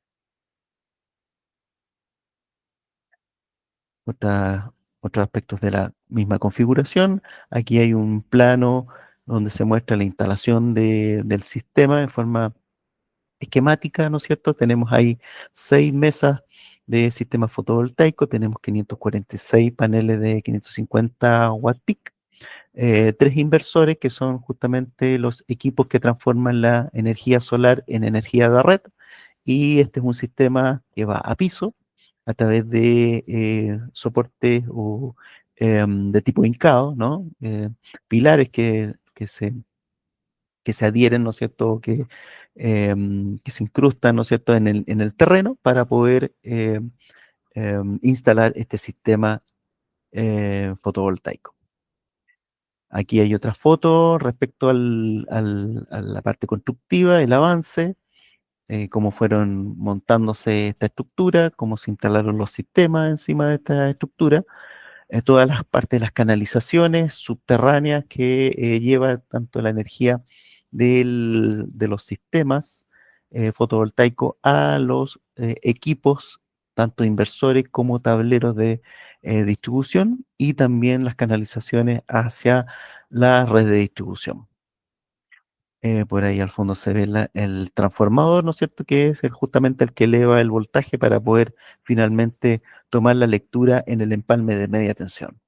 Otra- Otros aspectos de la misma configuración. Aquí hay un plano donde se muestra la instalación del sistema de forma esquemática, ¿no es cierto? Tenemos ahí 6 mesas de sistema fotovoltaico, tenemos 546 paneles de 550 watt peak, 3 inversores que son justamente los equipos que transforman la energía solar en energía de red, y este es un sistema que va a piso a través de soportes de tipo hincado, ¿no? Pilares que se adhieren, ¿no es cierto?, que se incrustan, ¿no es cierto?, en el terreno para poder instalar este sistema fotovoltaico. Aquí hay otra foto respecto a la parte constructiva, el avance, cómo fueron montándose esta estructura, cómo se instalaron los sistemas encima de esta estructura, todas las partes de las canalizaciones subterráneas que lleva tanto la energía de los sistemas fotovoltaicos a los equipos, tanto inversores como tableros de distribución, y también las canalizaciones hacia la red de distribución. Por ahí al fondo se ve el transformador, ¿no es cierto?, que es justamente el que eleva el voltaje para poder finalmente tomar la lectura en el empalme de media tensión,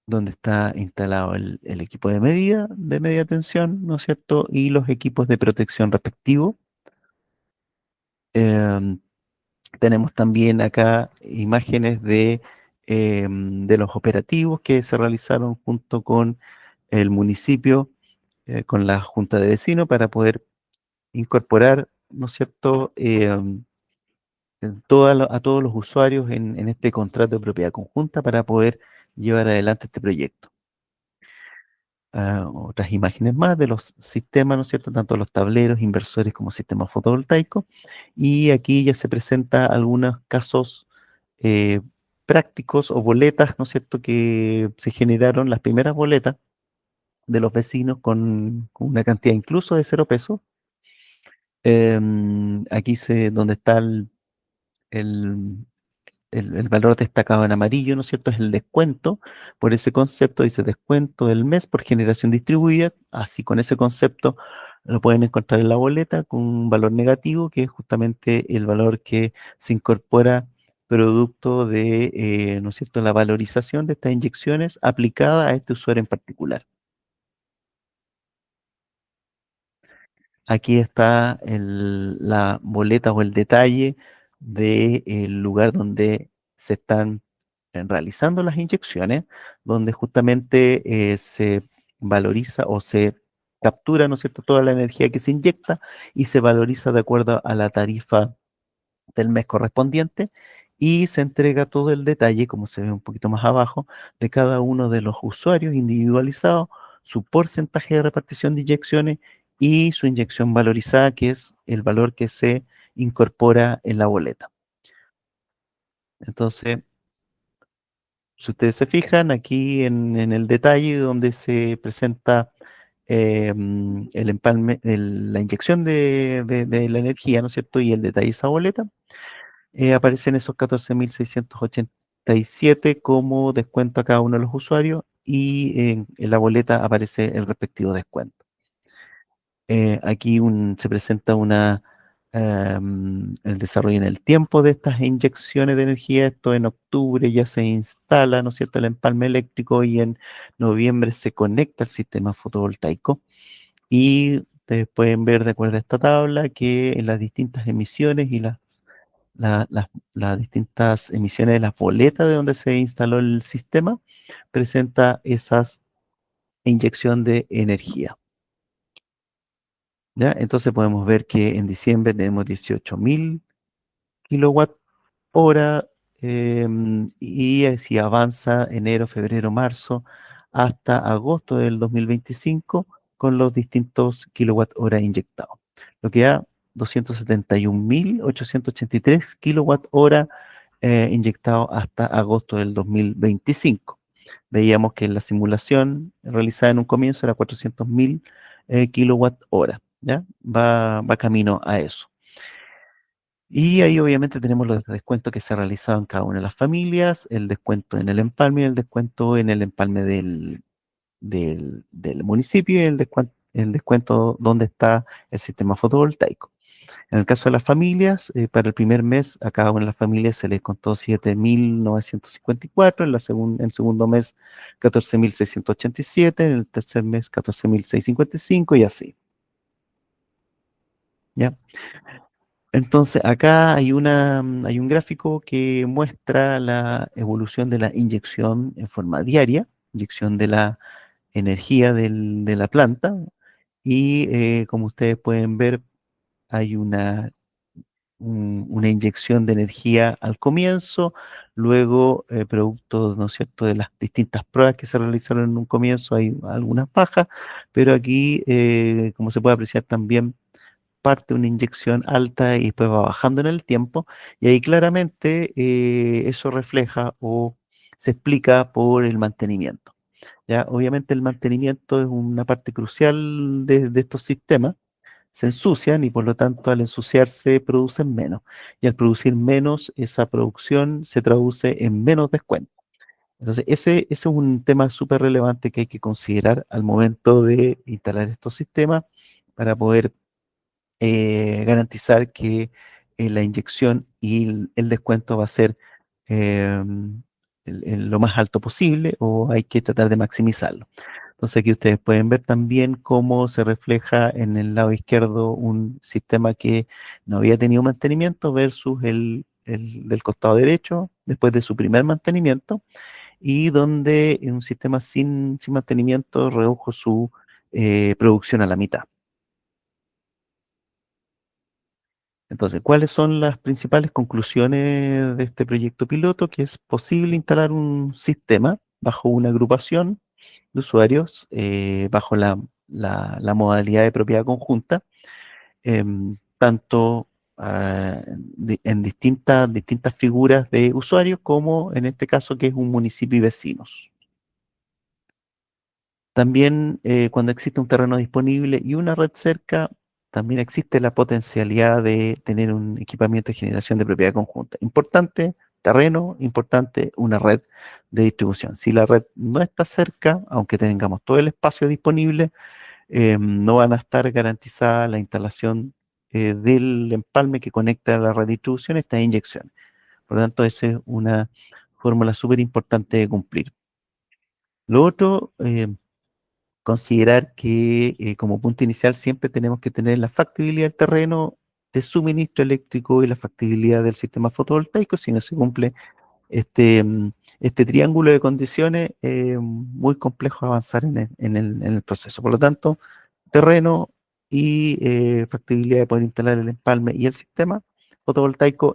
donde está instalado el equipo de medida de media tensión, ¿no es cierto?, y los equipos de protección respectivos. Em, Tenemos también acá imágenes de los operativos que se realizaron junto con el municipio, con la Junta de Vecinos, para poder incorporar, ¿no es cierto?, a todos los usuarios en este contrato de propiedad conjunta para poder llevar adelante este proyecto. Otras imágenes más de los sistemas, ¿no es cierto?, tanto los tableros, inversores como sistemas fotovoltaicos. Y aquí ya se presenta algunos casos eh, prácticos o boletas, ¿no es cierto?, que se generaron, las primeras boletas de los vecinos con una cantidad incluso de 0 pesos. Aquí donde está el, el valor destacado en amarillo, ¿no es cierto?, es el descuento. Por ese concepto dice descuento del mes por generación distribuida. Así, con ese concepto lo pueden encontrar en la boleta con un valor negativo, que es justamente el valor que se incorpora producto de, ¿no es cierto?, la valorización de estas inyecciones aplicada a este usuario en particular. Aquí está la boleta o el detalle del lugar donde se están realizando las inyecciones, donde justamente se valoriza o se captura, ¿no es cierto?, toda la energía que se inyecta y se valoriza de acuerdo a la tarifa del mes correspondiente, y se entrega todo el detalle, como se ve un poquito más abajo, de cada uno de los usuarios individualizados, su porcentaje de repartición de inyecciones y su inyección valorizada, que es el valor que se incorpora en la boleta. Entonces, si ustedes se fijan aquí en el detalle donde se presenta el empalme, la inyección de la energía, ¿no es cierto? Y el detalle de esa boleta, aparecen esos 14.687 como descuento a cada uno de los usuarios y en la boleta aparece el respectivo descuento. Aquí se presenta el desarrollo en el tiempo de estas inyecciones de energía. Esto en octubre ya se instala, ¿no es cierto?, el empalme eléctrico y en noviembre se conecta al sistema fotovoltaico. Y ustedes pueden ver de acuerdo a esta tabla que en las distintas emisiones y las distintas emisiones de las boletas de donde se instaló el sistema presenta esas inyección de energía. ¿Ya? Entonces podemos ver que en diciembre tenemos 18.000 kilowatt hora y así avanza enero, febrero, marzo hasta agosto del 2025 con los distintos kilowatt hora inyectados, lo que da 271.883 kilowatt hora inyectados hasta agosto del 2025. Veíamos que la simulación realizada en un comienzo era 400.000 kilowatt hora, ¿ya? Va camino a eso. Y ahí obviamente tenemos los descuentos que se realizaban en cada una de las familias, el descuento en el empalme y el descuento en el empalme del municipio y el descuento donde está el sistema fotovoltaico. En el caso de las familias, para el primer mes a cada una de las familias se les contó 7.954, en el segundo mes 14.687, en el tercer mes 14.655 y así. ¿Ya? Entonces, acá hay un gráfico que muestra la evolución de la inyección en forma diaria, inyección de la energía de la planta, y como ustedes pueden ver, hay una inyección de energía al comienzo, luego, producto, ¿no es cierto?, de las distintas pruebas que se realizaron en un comienzo, hay algunas bajas, pero aquí, como se puede apreciar también, parte una inyección alta y después va bajando en el tiempo, y ahí claramente eso refleja o se explica por el mantenimiento. ¿Ya? Obviamente el mantenimiento es una parte crucial de estos sistemas, se ensucian y por lo tanto al ensuciarse producen menos, y al producir menos esa producción se traduce en menos descuento. Entonces ese es un tema súper relevante que hay que considerar al momento de instalar estos sistemas para poder garantizar que la inyección y el descuento va a ser lo más alto posible o hay que tratar de maximizarlo. Entonces aquí ustedes pueden ver también cómo se refleja en el lado izquierdo un sistema que no había tenido mantenimiento versus el del costado derecho después de su primer mantenimiento y donde un sistema sin mantenimiento redujo su producción a la mitad. Entonces, ¿cuáles son las principales conclusiones de este proyecto piloto? Que es posible instalar un sistema bajo una agrupación de usuarios, bajo la modalidad de propiedad conjunta, tanto en distintas figuras de usuarios, como en este caso que es un municipio y vecinos. También cuando existe un terreno disponible y una red cerca, también existe la potencialidad de tener un equipamiento de generación de propiedad conjunta. Importante, terreno, importante, una red de distribución. Si la red no está cerca, aunque tengamos todo el espacio disponible, no van a estar garantizada la instalación del empalme que conecta a la red de distribución, estas inyecciones. Por lo tanto, esa es una fórmula súper importante de cumplir. Lo otro, considerar que como punto inicial siempre tenemos que tener la factibilidad del terreno de suministro eléctrico y la factibilidad del sistema fotovoltaico. Si no se cumple este triángulo de condiciones, muy complejo avanzar en el proceso. Por lo tanto, terreno y factibilidad de poder instalar el empalme y el sistema fotovoltaico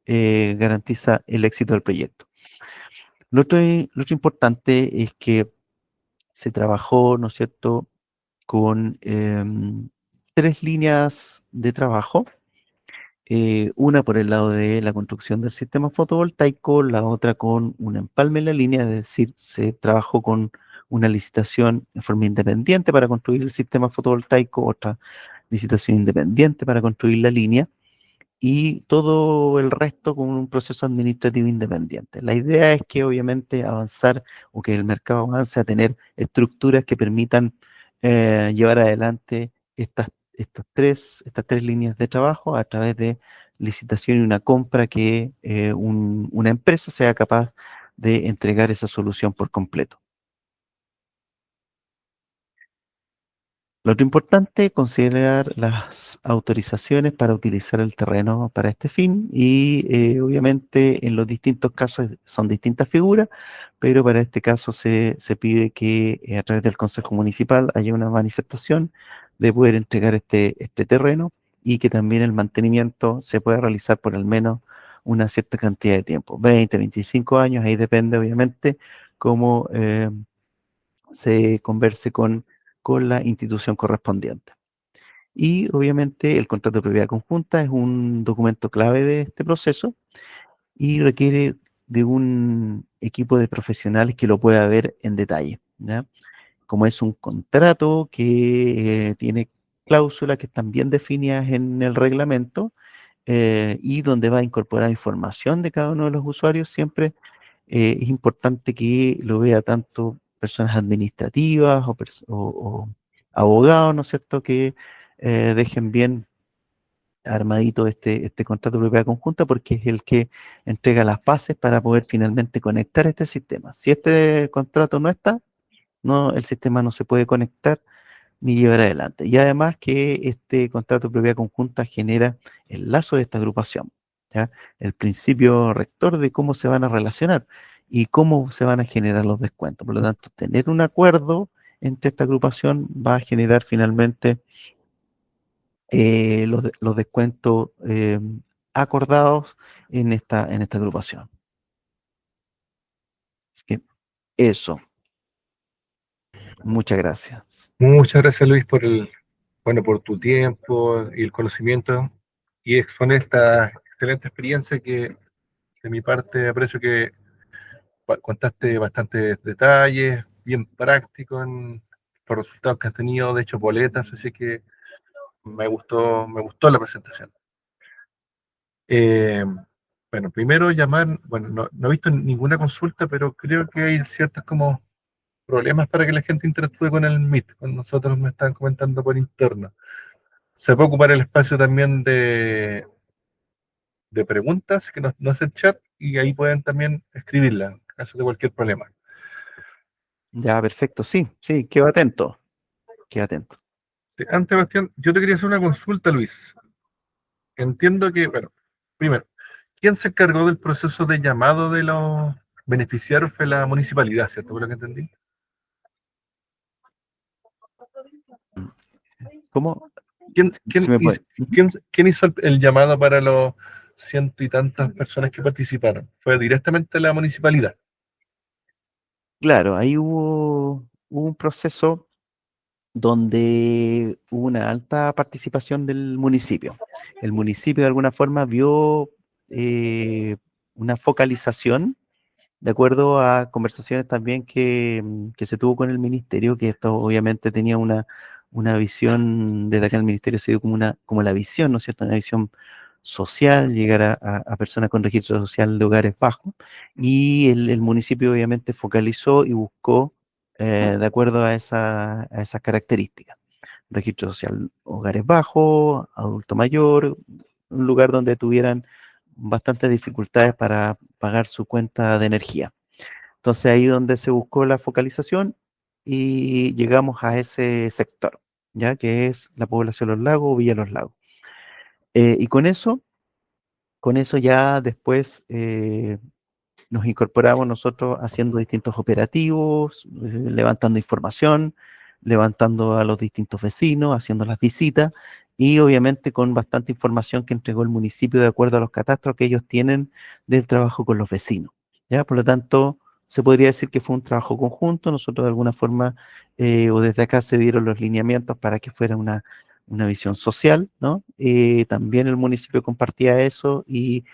garantiza el éxito del proyecto. Lo otro importante es que se trabajó, ¿no es cierto?, con tres líneas de trabajo una por el lado de la construcción del sistema fotovoltaico, la otra con un empalme en la línea, es decir, se trabajó con una licitación en forma independiente para construir el sistema fotovoltaico, otra licitación independiente para construir la línea y todo el resto con un proceso administrativo independiente. La idea es que obviamente avanzar o que el mercado avance a tener estructuras que permitan llevar adelante estas tres líneas de trabajo a través de licitación y una compra que una empresa sea capaz de entregar esa solución por completo. Lo otro importante, considerar las autorizaciones para utilizar el terreno para este fin y obviamente en los distintos casos son distintas figuras, pero para este caso se pide que a través del Consejo Municipal haya una manifestación de poder entregar este terreno y que también el mantenimiento se pueda realizar por al menos una cierta cantidad de tiempo, 20, 25 años, ahí depende obviamente cómo se converse con la institución correspondiente. Y obviamente el contrato de propiedad conjunta es un documento clave de este proceso y requiere de un equipo de profesionales que lo pueda ver en detalle, ¿ya? Como es un contrato que tiene cláusulas que están bien definidas en el reglamento y donde va a incorporar información de cada uno de los usuarios, siempre es importante que lo vea tanto personas administrativas o abogados, ¿no es cierto?, que dejen bien armadito este contrato de propiedad conjunta porque es el que entrega las bases para poder finalmente conectar este sistema. Si este contrato no está, no, el sistema no se puede conectar ni llevar adelante. Y además que este contrato de propiedad conjunta genera el lazo de esta agrupación, ¿ya? El principio rector de cómo se van a relacionar y cómo se van a generar los descuentos. Por lo tanto, tener un acuerdo entre esta agrupación va a generar finalmente los descuentos acordados en esta agrupación. Así que eso, muchas gracias. Muchas gracias, Luis, por tu tiempo y el conocimiento y exponer esta excelente experiencia que de mi parte aprecio que contaste bastantes detalles, bien práctico en los resultados que has tenido, de hecho boletas, así que me gustó la presentación. Eh, bueno, primero llamar, bueno, no he visto ninguna consulta, pero creo que hay ciertos como problemas para que la gente interactúe con el Meet, con nosotros me están comentando por interno. Se puede ocupar el espacio también de preguntas, que no es el chat, y ahí pueden también escribirla, en caso de cualquier problema. Ya, perfecto. Sí, sí, quedo atento. Quedo atento. Antes, Bastián, yo te quería hacer una consulta, Luis. Entiendo que, bueno, primero, ¿quién se encargó del proceso de llamado de los beneficiarios? Fue la municipalidad, ¿cierto? Por lo que entendí. ¿Cómo? ¿Quién, Si quién, me hizo, puede. Ujú. quién hizo el llamado para los ciento y tantas personas que participaron? ¿Fue directamente la municipalidad? Claro, ahí hubo un proceso donde hubo una alta participación del municipio. El municipio de alguna forma vio una focalización, de acuerdo a conversaciones también que se tuvo con el ministerio, que esto obviamente tenía una visión, desde acá el ministerio se dio como la visión, ¿no es cierto? Una visión social, llegar a personas con registro social de hogares bajos, y el municipio obviamente focalizó y buscó de acuerdo a esas características. Registro social, hogares bajos, adulto mayor, un lugar donde tuvieran bastantes dificultades para pagar su cuenta de energía. Entonces ahí donde se buscó la focalización y llegamos a ese sector, ya que es la población de Los Lagos o Villa Los Lagos. Y con eso ya después nos incorporamos nosotros haciendo distintos operativos, levantando información, levantando a los distintos vecinos, haciendo las visitas y obviamente con bastante información que entregó el municipio de acuerdo a los catastros que ellos tienen del trabajo con los vecinos. ¿Ya? Por lo tanto, se podría decir que fue un trabajo conjunto. Nosotros de alguna forma o desde acá se dieron los lineamientos para que fuera una visión social, ¿no? También el municipio compartía eso y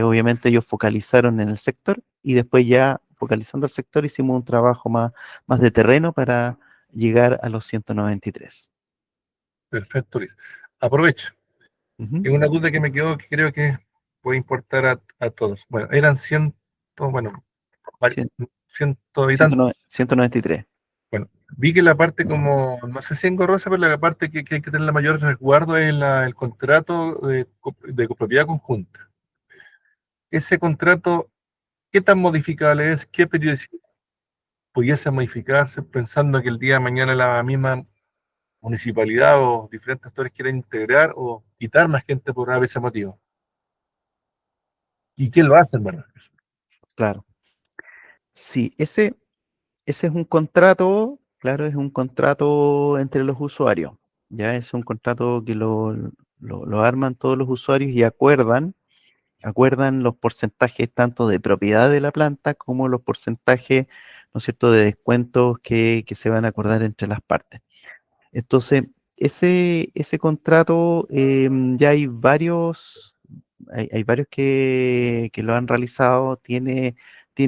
obviamente ellos focalizaron en el sector y después ya focalizando el sector hicimos un trabajo más de terreno para llegar a los 193. Perfecto, Luis. Aprovecho. Ujú. Es una duda que me quedó que creo que puede importar a todos. Bueno, eran ciento, bueno, Cien- ciento y tantos. 193. Bueno, vi que la parte como, no sé si engorrosa, pero la parte que hay que tener la mayor resguardo es el contrato de copropiedad conjunta. Ese contrato, ¿qué tan modificable es? ¿Qué periodicidad pudiese modificarse pensando que el día de mañana la misma municipalidad o diferentes actores quieren integrar o quitar más gente por ese motivo? ¿Y quién lo hace, en verdad? Claro. Sí, ese es un contrato, claro, es un contrato entre los usuarios. Ya es un contrato que lo arman todos los usuarios y acuerdan los porcentajes tanto de propiedad de la planta como los porcentajes, ¿no es cierto?, de descuentos que se van a acordar entre las partes. Entonces, ese contrato ya hay varios que lo han realizado, tiene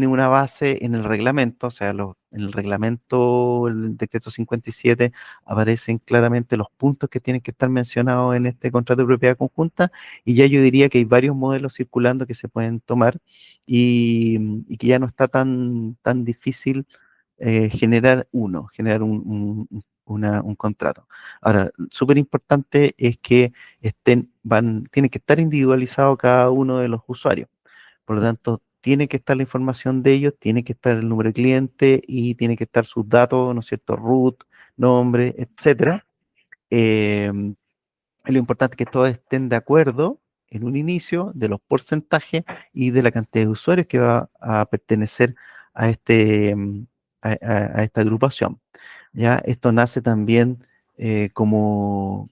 una base en el reglamento, o sea, en el reglamento, el decreto 57, aparecen claramente los puntos que tienen que estar mencionados en este contrato de propiedad conjunta, y ya yo diría que hay varios modelos circulando que se pueden tomar y que ya no está tan difícil generar un contrato. Ahora, súper importante es que tiene que estar individualizado cada uno de los usuarios. Por lo tanto, tiene que estar la información de ellos, tiene que estar el número de cliente y tiene que estar sus datos, ¿no es cierto? Root, nombre, etcétera. Eh, lo importante es que todos estén de acuerdo en un inicio de los porcentajes y de la cantidad de usuarios que va a pertenecer a, a esta agrupación. ¿Ya? Esto nace también como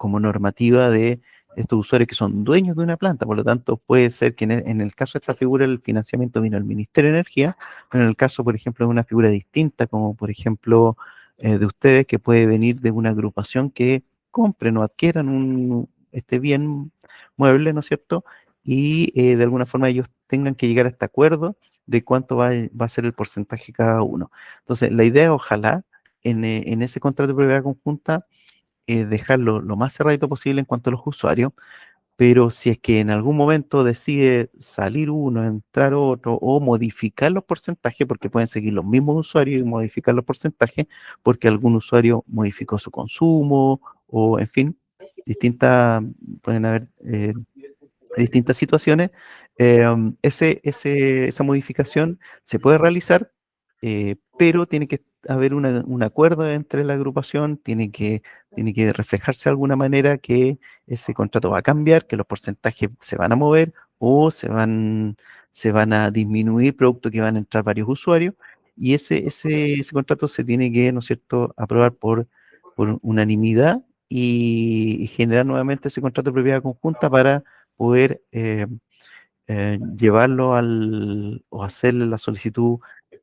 normativa de estos usuarios que son dueños de una planta, por lo tanto puede ser que en el caso de esta figura el financiamiento vino del Ministerio de Energía, pero en el caso, por ejemplo, de una figura distinta, como por ejemplo de ustedes, que puede venir de una agrupación que compren o adquieran este bien mueble, ¿no es cierto? Y de alguna forma ellos tengan que llegar a este acuerdo de cuánto va a ser el porcentaje cada uno. Entonces, la idea, ojalá, en ese contrato de propiedad conjunta, dejarlo lo más cerradito posible en cuanto a los usuarios, pero si es que en algún momento decide salir uno, entrar otro o modificar los porcentajes, porque pueden seguir los mismos usuarios y modificar los porcentajes, porque algún usuario modificó su consumo o, en fin, distintas, pueden haber distintas situaciones, esa modificación se puede realizar, pero tiene que haber un acuerdo entre la agrupación, tiene que reflejarse de alguna manera que ese contrato va a cambiar, que los porcentajes se van a mover o se van a disminuir producto que van a entrar varios usuarios, y ese contrato se tiene que, ¿no es cierto?, aprobar por unanimidad y generar nuevamente ese contrato de propiedad conjunta para poder llevarlo o hacerle la solicitud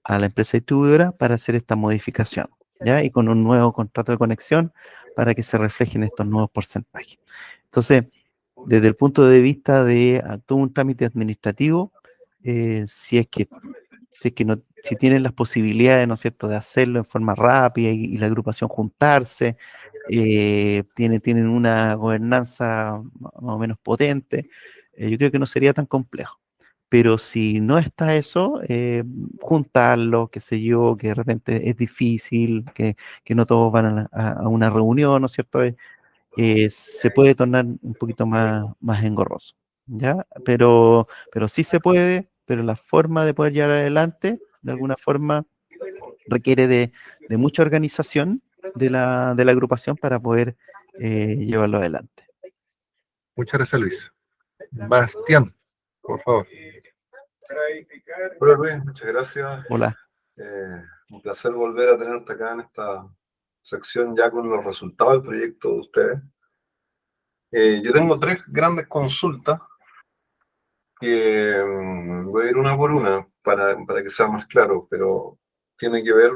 a la empresa distribuidora para hacer esta modificación, ¿ya? Y con un nuevo contrato de conexión para que se reflejen estos nuevos porcentajes. Entonces, desde el punto de vista de todo un trámite administrativo, si es que no, si tienen las posibilidades, ¿no es cierto?, de hacerlo en forma rápida y la agrupación juntarse, tienen una gobernanza más o menos potente, yo creo que no sería tan complejo. Pero si no está eso, juntarlo, qué sé yo, que de repente es difícil, que no todos van a una reunión, ¿no es cierto? Se puede tornar un poquito más engorroso, ¿ya? Pero sí se puede, pero la forma de poder llevar adelante, de alguna forma, requiere de mucha organización de la agrupación para poder llevarlo adelante. Muchas gracias, Luis. Bastián, por favor. Hola Luis, muchas gracias. Hola. Un placer volver a tenerte acá en esta sección ya con los resultados del proyecto de ustedes. Yo tengo tres grandes consultas que voy a ir una por una para que sea más claro, pero tiene que ver,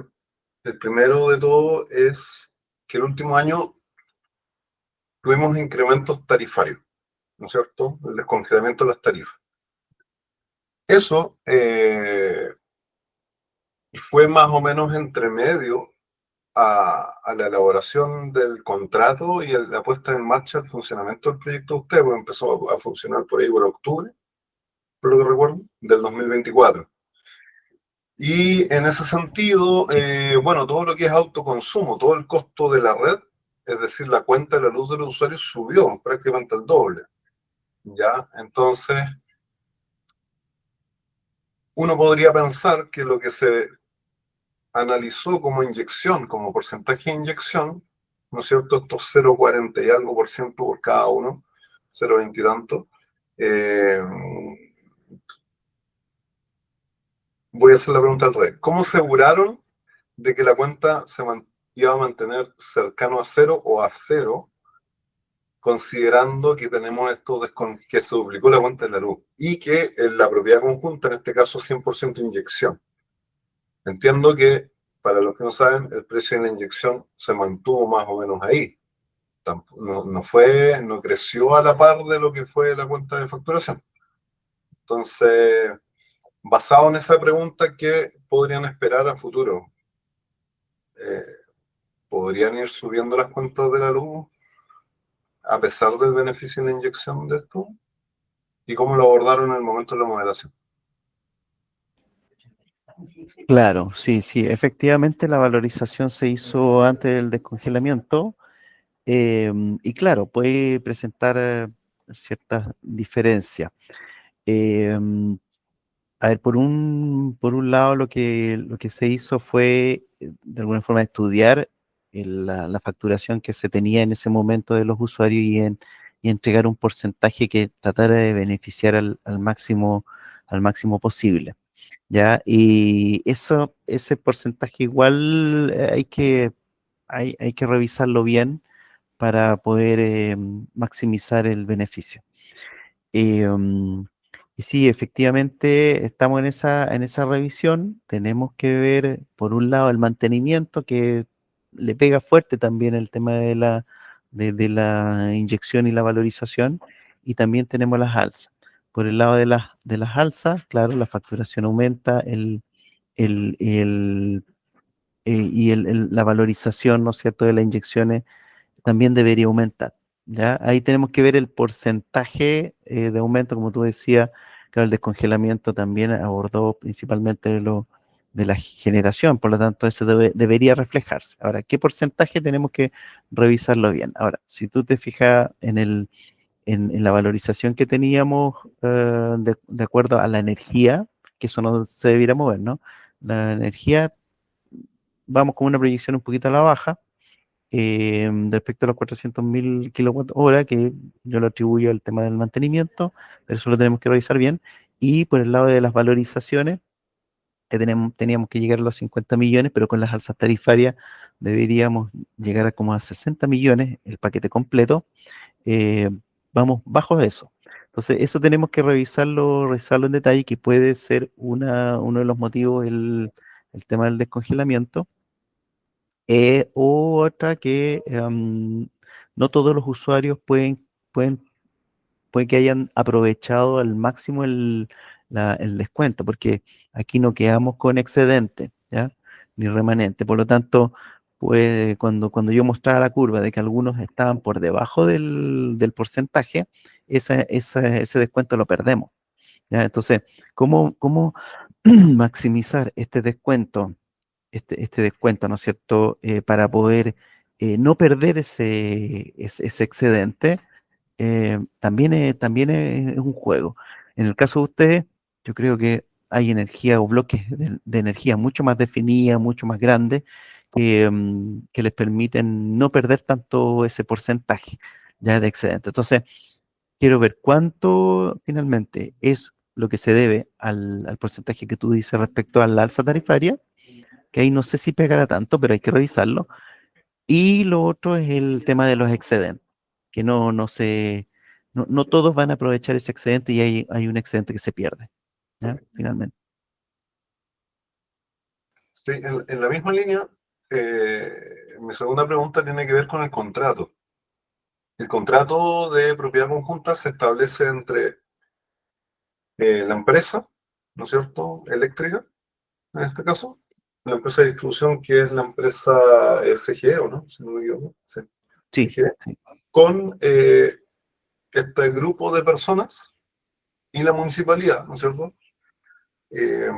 el primero de todo es que el último año tuvimos incrementos tarifarios, ¿no es cierto? El descongelamiento de las tarifas. Eso fue más o menos entre medio a la elaboración del contrato y la puesta en marcha del funcionamiento del proyecto de usted, pues empezó a funcionar por ahí por octubre, por lo que recuerdo, del 2024. Y en ese sentido, Sí. bueno, todo lo que es autoconsumo, todo el costo de la red, es decir, la cuenta de la luz de los usuarios subió prácticamente el doble, ¿ya? Entonces, uno podría pensar que lo que se analizó como inyección, como porcentaje de inyección, ¿no es cierto? Estos 0,40 y algo por ciento por cada uno, 0,20 y tanto. Eh, Voy a hacer la pregunta al revés. ¿Cómo aseguraron de que la cuenta iba a mantener cercano a cero o a cero, considerando que tenemos esto que se duplicó la cuenta de la luz y que la propiedad conjunta, en este caso, 100% inyección? Entiendo que, para los que no saben, el precio de la inyección se mantuvo más o menos ahí. No creció a la par de lo que fue la cuenta de facturación. Entonces, basado en esa pregunta, ¿qué podrían esperar a futuro? Eh, ¿Podrían ir subiendo las cuentas de la luz a pesar del beneficio de la inyección de esto? ¿Y cómo lo abordaron en el momento de la modelación? Claro, sí, sí. Efectivamente, la valorización se hizo antes del descongelamiento. Y claro, puede presentar ciertas diferencias. Em, a ver, por un lado, lo que se hizo fue, de alguna forma, estudiar la facturación que se tenía en ese momento de los usuarios y entregar un porcentaje que tratara de beneficiar al máximo posible. ¿Ya? Y ese porcentaje igual hay que revisarlo bien para poder maximizar el beneficio. Y sí, efectivamente estamos en esa revisión. Tenemos que ver, por un lado, el mantenimiento, que le pega fuerte también el tema de la inyección y la valorización, y también tenemos las alzas. Por el lado de las alzas, claro, la facturación aumenta, el, el, la valorización, ¿no es cierto?, de las inyecciones también debería aumentar. ¿Ya? Ahí tenemos que ver el porcentaje de aumento, como tú decías, claro, el descongelamiento también abordó principalmente de la generación, por lo tanto, eso debería reflejarse. Ahora, ¿qué porcentaje? Tenemos que revisarlo bien. Ahora, si tú te fijas en la valorización que teníamos de acuerdo a la energía, que eso no se debiera mover, ¿no? La energía, vamos con una proyección un poquito a la baja, respecto a los 400.000 kilowatt hora, que yo lo atribuyo al tema del mantenimiento, pero eso lo tenemos que revisar bien. Y por el lado de las valorizaciones, teníamos que llegar a los 50 millones, pero con las alzas tarifarias deberíamos llegar a como a 60 millones el paquete completo. eh, Vamos bajo de eso. Entonces, eso tenemos que revisarlo en detalle, que puede ser uno de los motivos el tema del descongelamiento. Otra que no todos los usuarios pueden, puede que hayan aprovechado al máximo el descuento, porque aquí no quedamos con excedente, ¿ya? Ni remanente. Por lo tanto, cuando yo mostraba la curva de que algunos estaban por debajo del porcentaje, ese descuento lo perdemos, ¿ya? Entonces, ¿cómo maximizar este descuento, ¿no es cierto? Para poder no perder ese excedente, también es un juego. En el caso de ustedes, yo creo que hay energía o bloques de energía mucho más definidas, mucho más grandes, que les permiten no perder tanto ese porcentaje ya de excedente. Entonces, quiero ver cuánto finalmente es lo que se debe al porcentaje que tú dices respecto a la alza tarifaria, que ahí no sé si pegará tanto, pero hay que revisarlo. Y lo otro es el tema de los excedentes, que no todos van a aprovechar ese excedente y hay un excedente que se pierde, ¿ya? Finalmente. Sí, en la misma línea, mi segunda pregunta tiene que ver con el contrato. El contrato de propiedad conjunta se establece entre la empresa, ¿no es cierto?, eléctrica, en este caso, la empresa de distribución, que es la empresa SGE, ¿o no? Si no me equivoco. Sí, Sí, SGE, sí. con este grupo de personas y la municipalidad, ¿no es cierto? Eh,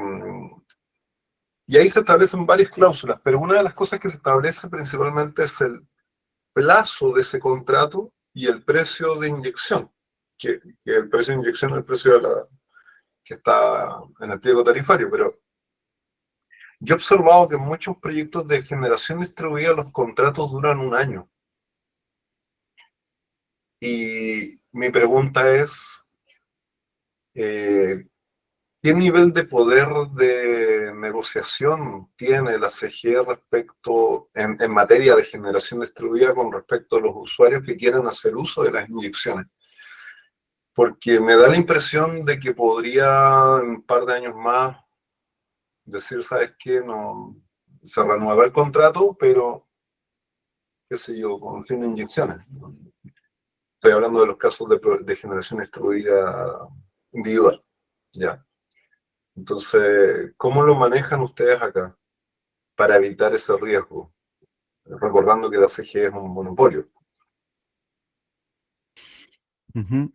y ahí se establecen varias cláusulas, pero una de las cosas que se establece principalmente es el plazo de ese contrato y el precio de inyección, que el precio de inyección es el precio que está en el pliego tarifario, pero yo he observado que en muchos proyectos de generación distribuida los contratos duran un año. Y mi pregunta es, eh, ¿qué nivel de poder de negociación tiene la CGE respecto, en materia de generación distribuida con respecto a los usuarios que quieran hacer uso de las inyecciones? Porque me da la impresión de que podría en un par de años más decir, ¿sabes qué? No, se renueva el contrato, pero, qué sé yo, con fin de inyecciones. Estoy hablando de los casos de generación distribuida individual, ¿ya? Entonces, ¿cómo lo manejan ustedes acá para evitar ese riesgo? Recordando que la CGE es un monopolio. Ujú.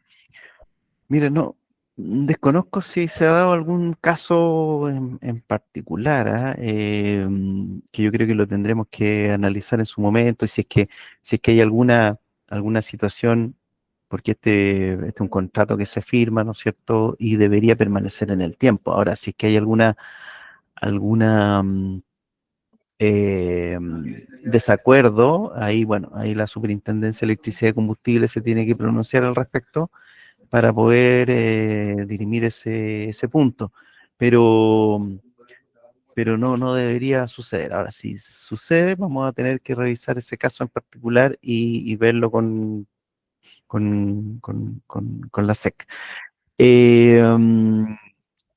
Mire, no, desconozco si se ha dado algún caso en particular, ¿ah? Que yo creo que lo tendremos que analizar en su momento, y si es que hay alguna situación, porque este es un contrato que se firma, ¿no es cierto? Y debería permanecer en el tiempo. Ahora, si es que hay alguna desacuerdo, ahí, bueno, ahí la Superintendencia de Electricidad y Combustible se tiene que pronunciar al respecto para poder dirimir ese punto. Pero, pero no debería suceder. Ahora, si sucede, vamos a tener que revisar ese caso en particular y verlo con la SEC.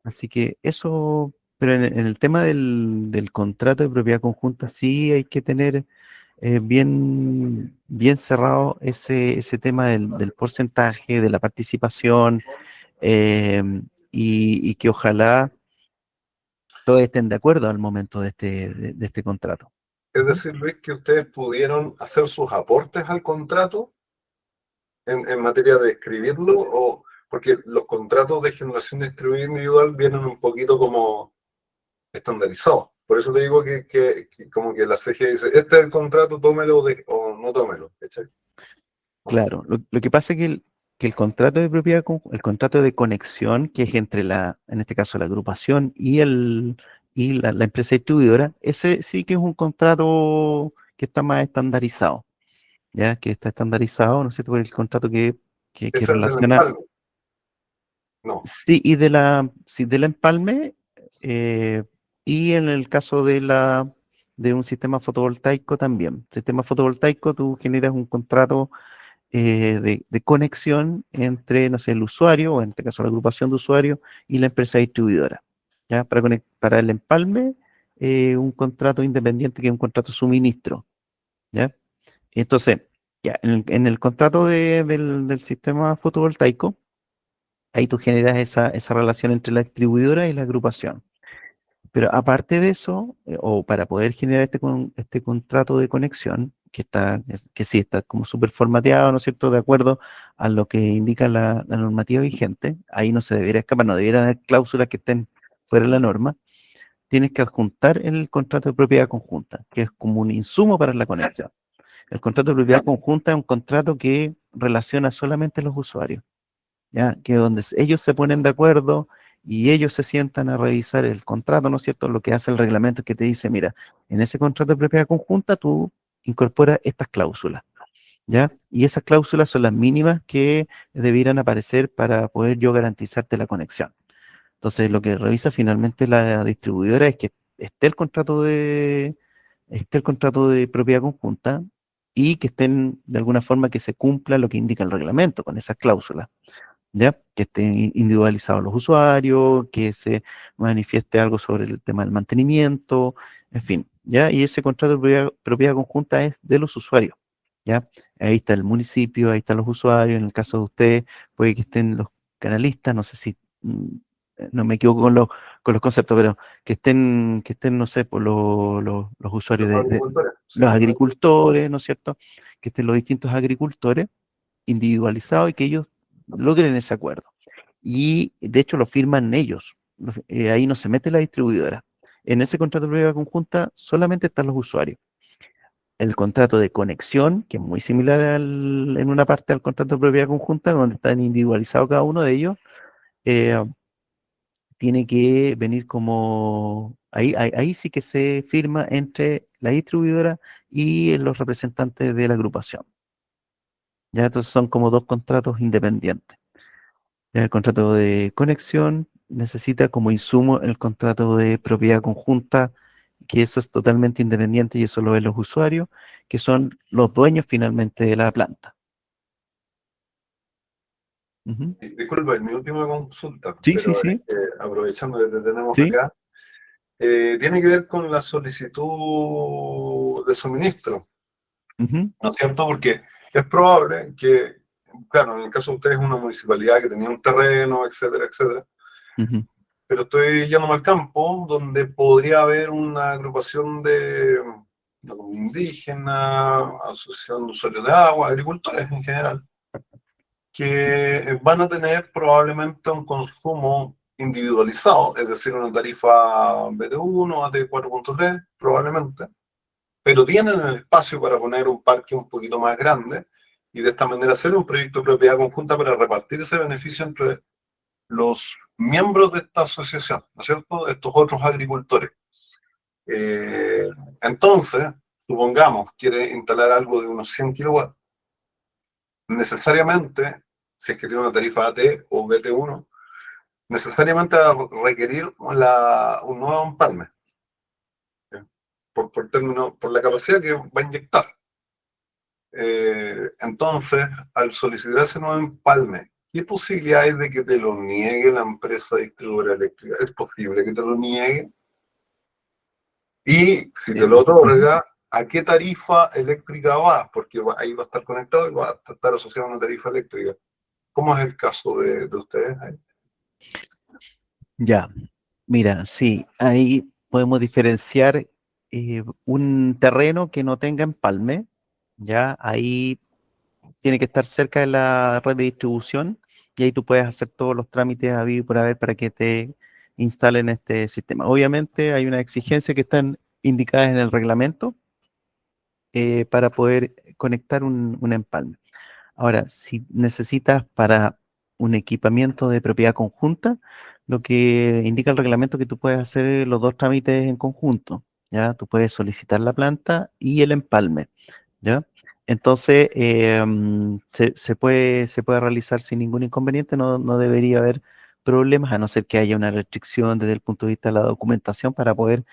Así que eso, pero en el tema del contrato de propiedad conjunta sí hay que tener bien cerrado ese tema del porcentaje, de la participación, eh, y que ojalá todos estén de acuerdo al momento de este contrato. Es Ujú. decir, Luis, que ustedes pudieron hacer sus aportes al contrato en materia de escribirlo, o porque los contratos de generación distribuida individual vienen un poquito como estandarizados. Por eso te digo que como que la CGE dice, este es el contrato, tómelo o no tómelo. ¿Cachai? Claro, lo que pasa es que el contrato de propiedad, el contrato de conexión, que es entre en este caso la agrupación y la empresa distribuidora, ese sí que es un contrato que está más estandarizado, ¿ya? Que está estandarizado, ¿no es cierto? Por el contrato que Ese es el del relaciona. empalme. No, Sí, y de la empalme, eh, y en el caso de un sistema fotovoltaico también. Sistema fotovoltaico, tú generas un contrato de conexión entre, no sé, el usuario, o en este caso la agrupación de usuarios, y la empresa distribuidora. ¿Ya? Para el empalme, un contrato independiente que es un contrato suministro. ¿Ya? Entonces, ya, en el contrato del sistema fotovoltaico, ahí tú generas esa relación entre la distribuidora y la agrupación. Pero aparte de eso, o para poder generar este contrato de conexión, que sí está como súper formateado, ¿no es cierto?, de acuerdo a lo que indica la normativa vigente, ahí no se debería escapar, no deberían haber cláusulas que estén fuera de la norma. Tienes que adjuntar en el contrato de propiedad conjunta, que es como un insumo para la conexión. El contrato de propiedad conjunta es un contrato que relaciona solamente a los usuarios, ¿ya? Que donde ellos se ponen de acuerdo y ellos se sientan a revisar el contrato, ¿no es cierto? Lo que hace el reglamento es que te dice, mira, en ese contrato de propiedad conjunta tú incorporas estas cláusulas, ¿ya? Y esas cláusulas son las mínimas que debieran aparecer para poder yo garantizarte la conexión. Entonces, lo que revisa finalmente la distribuidora es que esté el contrato esté el contrato de propiedad conjunta, y que estén de alguna forma que se cumpla lo que indica el reglamento con esas cláusulas. ¿Ya? Que estén individualizados los usuarios, que se manifieste algo sobre el tema del mantenimiento, en fin, ¿ya? Y ese contrato de propiedad conjunta es de los usuarios, ¿ya? Ahí está el municipio, ahí están los usuarios, en el caso de usted puede que estén los canalistas, no sé si, no me equivoco con los conceptos, pero que estén, no sé, por los usuarios Los agricultores, sí. los agricultores, ¿no es cierto? Que estén los distintos agricultores individualizados y que ellos logren ese acuerdo. Y de hecho lo firman ellos, ahí no se mete la distribuidora. En ese contrato de propiedad conjunta solamente están los usuarios. El contrato de conexión, que es muy similar en una parte al contrato de propiedad conjunta, donde están individualizados cada uno de ellos, eh, tiene que venir como, ahí sí que se firma entre la distribuidora y los representantes de la agrupación. Ya entonces son como dos contratos independientes. Ya el contrato de conexión necesita como insumo el contrato de propiedad conjunta, que eso es totalmente independiente y eso lo ven los usuarios, que son los dueños finalmente de la planta. Ujú. Disculpa, mi última consulta, Sí, sí, pero sí, aprovechando que te tenemos sí. acá, tiene que ver con la solicitud de suministro, Ujú, ¿no es cierto? Porque es probable que, claro, en el caso de ustedes es una municipalidad que tenía un terreno, etcétera, etcétera, ujú. pero estoy yéndome al campo donde podría haber una agrupación de indígenas, asociación de usuarios de agua, agricultores en general, que van a tener probablemente un consumo individualizado, es decir, una tarifa BT1, AT4.3, probablemente, pero tienen el espacio para poner un parque un poquito más grande y de esta manera hacer un proyecto de propiedad conjunta para repartir ese beneficio entre los miembros de esta asociación, ¿no es cierto?, estos otros agricultores. Eh, entonces, supongamos, quiere instalar algo de unos 100 kilowatts, necesariamente, si es que tiene una tarifa AT o BT1, necesariamente va a requerir un nuevo empalme, ¿sí? Por la capacidad que va a inyectar. Entonces, al solicitar ese nuevo empalme, ¿qué posibilidad hay de que te lo niegue la empresa distribuidora eléctrica? ¿Es posible que te lo niegue? Y si te lo Ujú. otorga, ¿a qué tarifa eléctrica va? Porque ahí va a estar conectado y va a estar asociado a una tarifa eléctrica. ¿Cómo es el caso de ustedes ahí? Ya, mira, sí, ahí podemos diferenciar un terreno que no tenga empalme, ya, ahí tiene que estar cerca de la red de distribución y ahí tú puedes hacer todos los trámites habidos y por haber para que te instalen este sistema. Obviamente hay unas exigencias que están indicadas en el reglamento para poder conectar un empalme. Ahora, si necesitas para un equipamiento de propiedad conjunta, lo que indica el reglamento es que tú puedes hacer los dos trámites en conjunto, ¿ya? Tú puedes solicitar la planta y el empalme, ¿ya? Entonces, se puede realizar sin ningún inconveniente, no debería haber problemas, a no ser que haya una restricción desde el punto de vista de la documentación para poder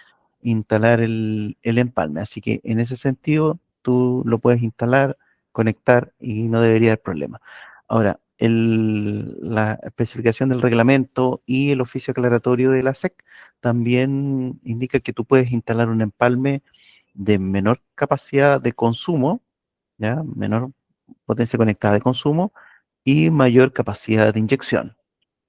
instalar el empalme. Así que en ese sentido, tú lo puedes instalar, conectar y no debería haber problema. Ahora, la especificación del reglamento y el oficio aclaratorio de la SEC también indica que tú puedes instalar un empalme de menor capacidad de consumo, ¿ya? Menor potencia conectada de consumo y mayor capacidad de inyección,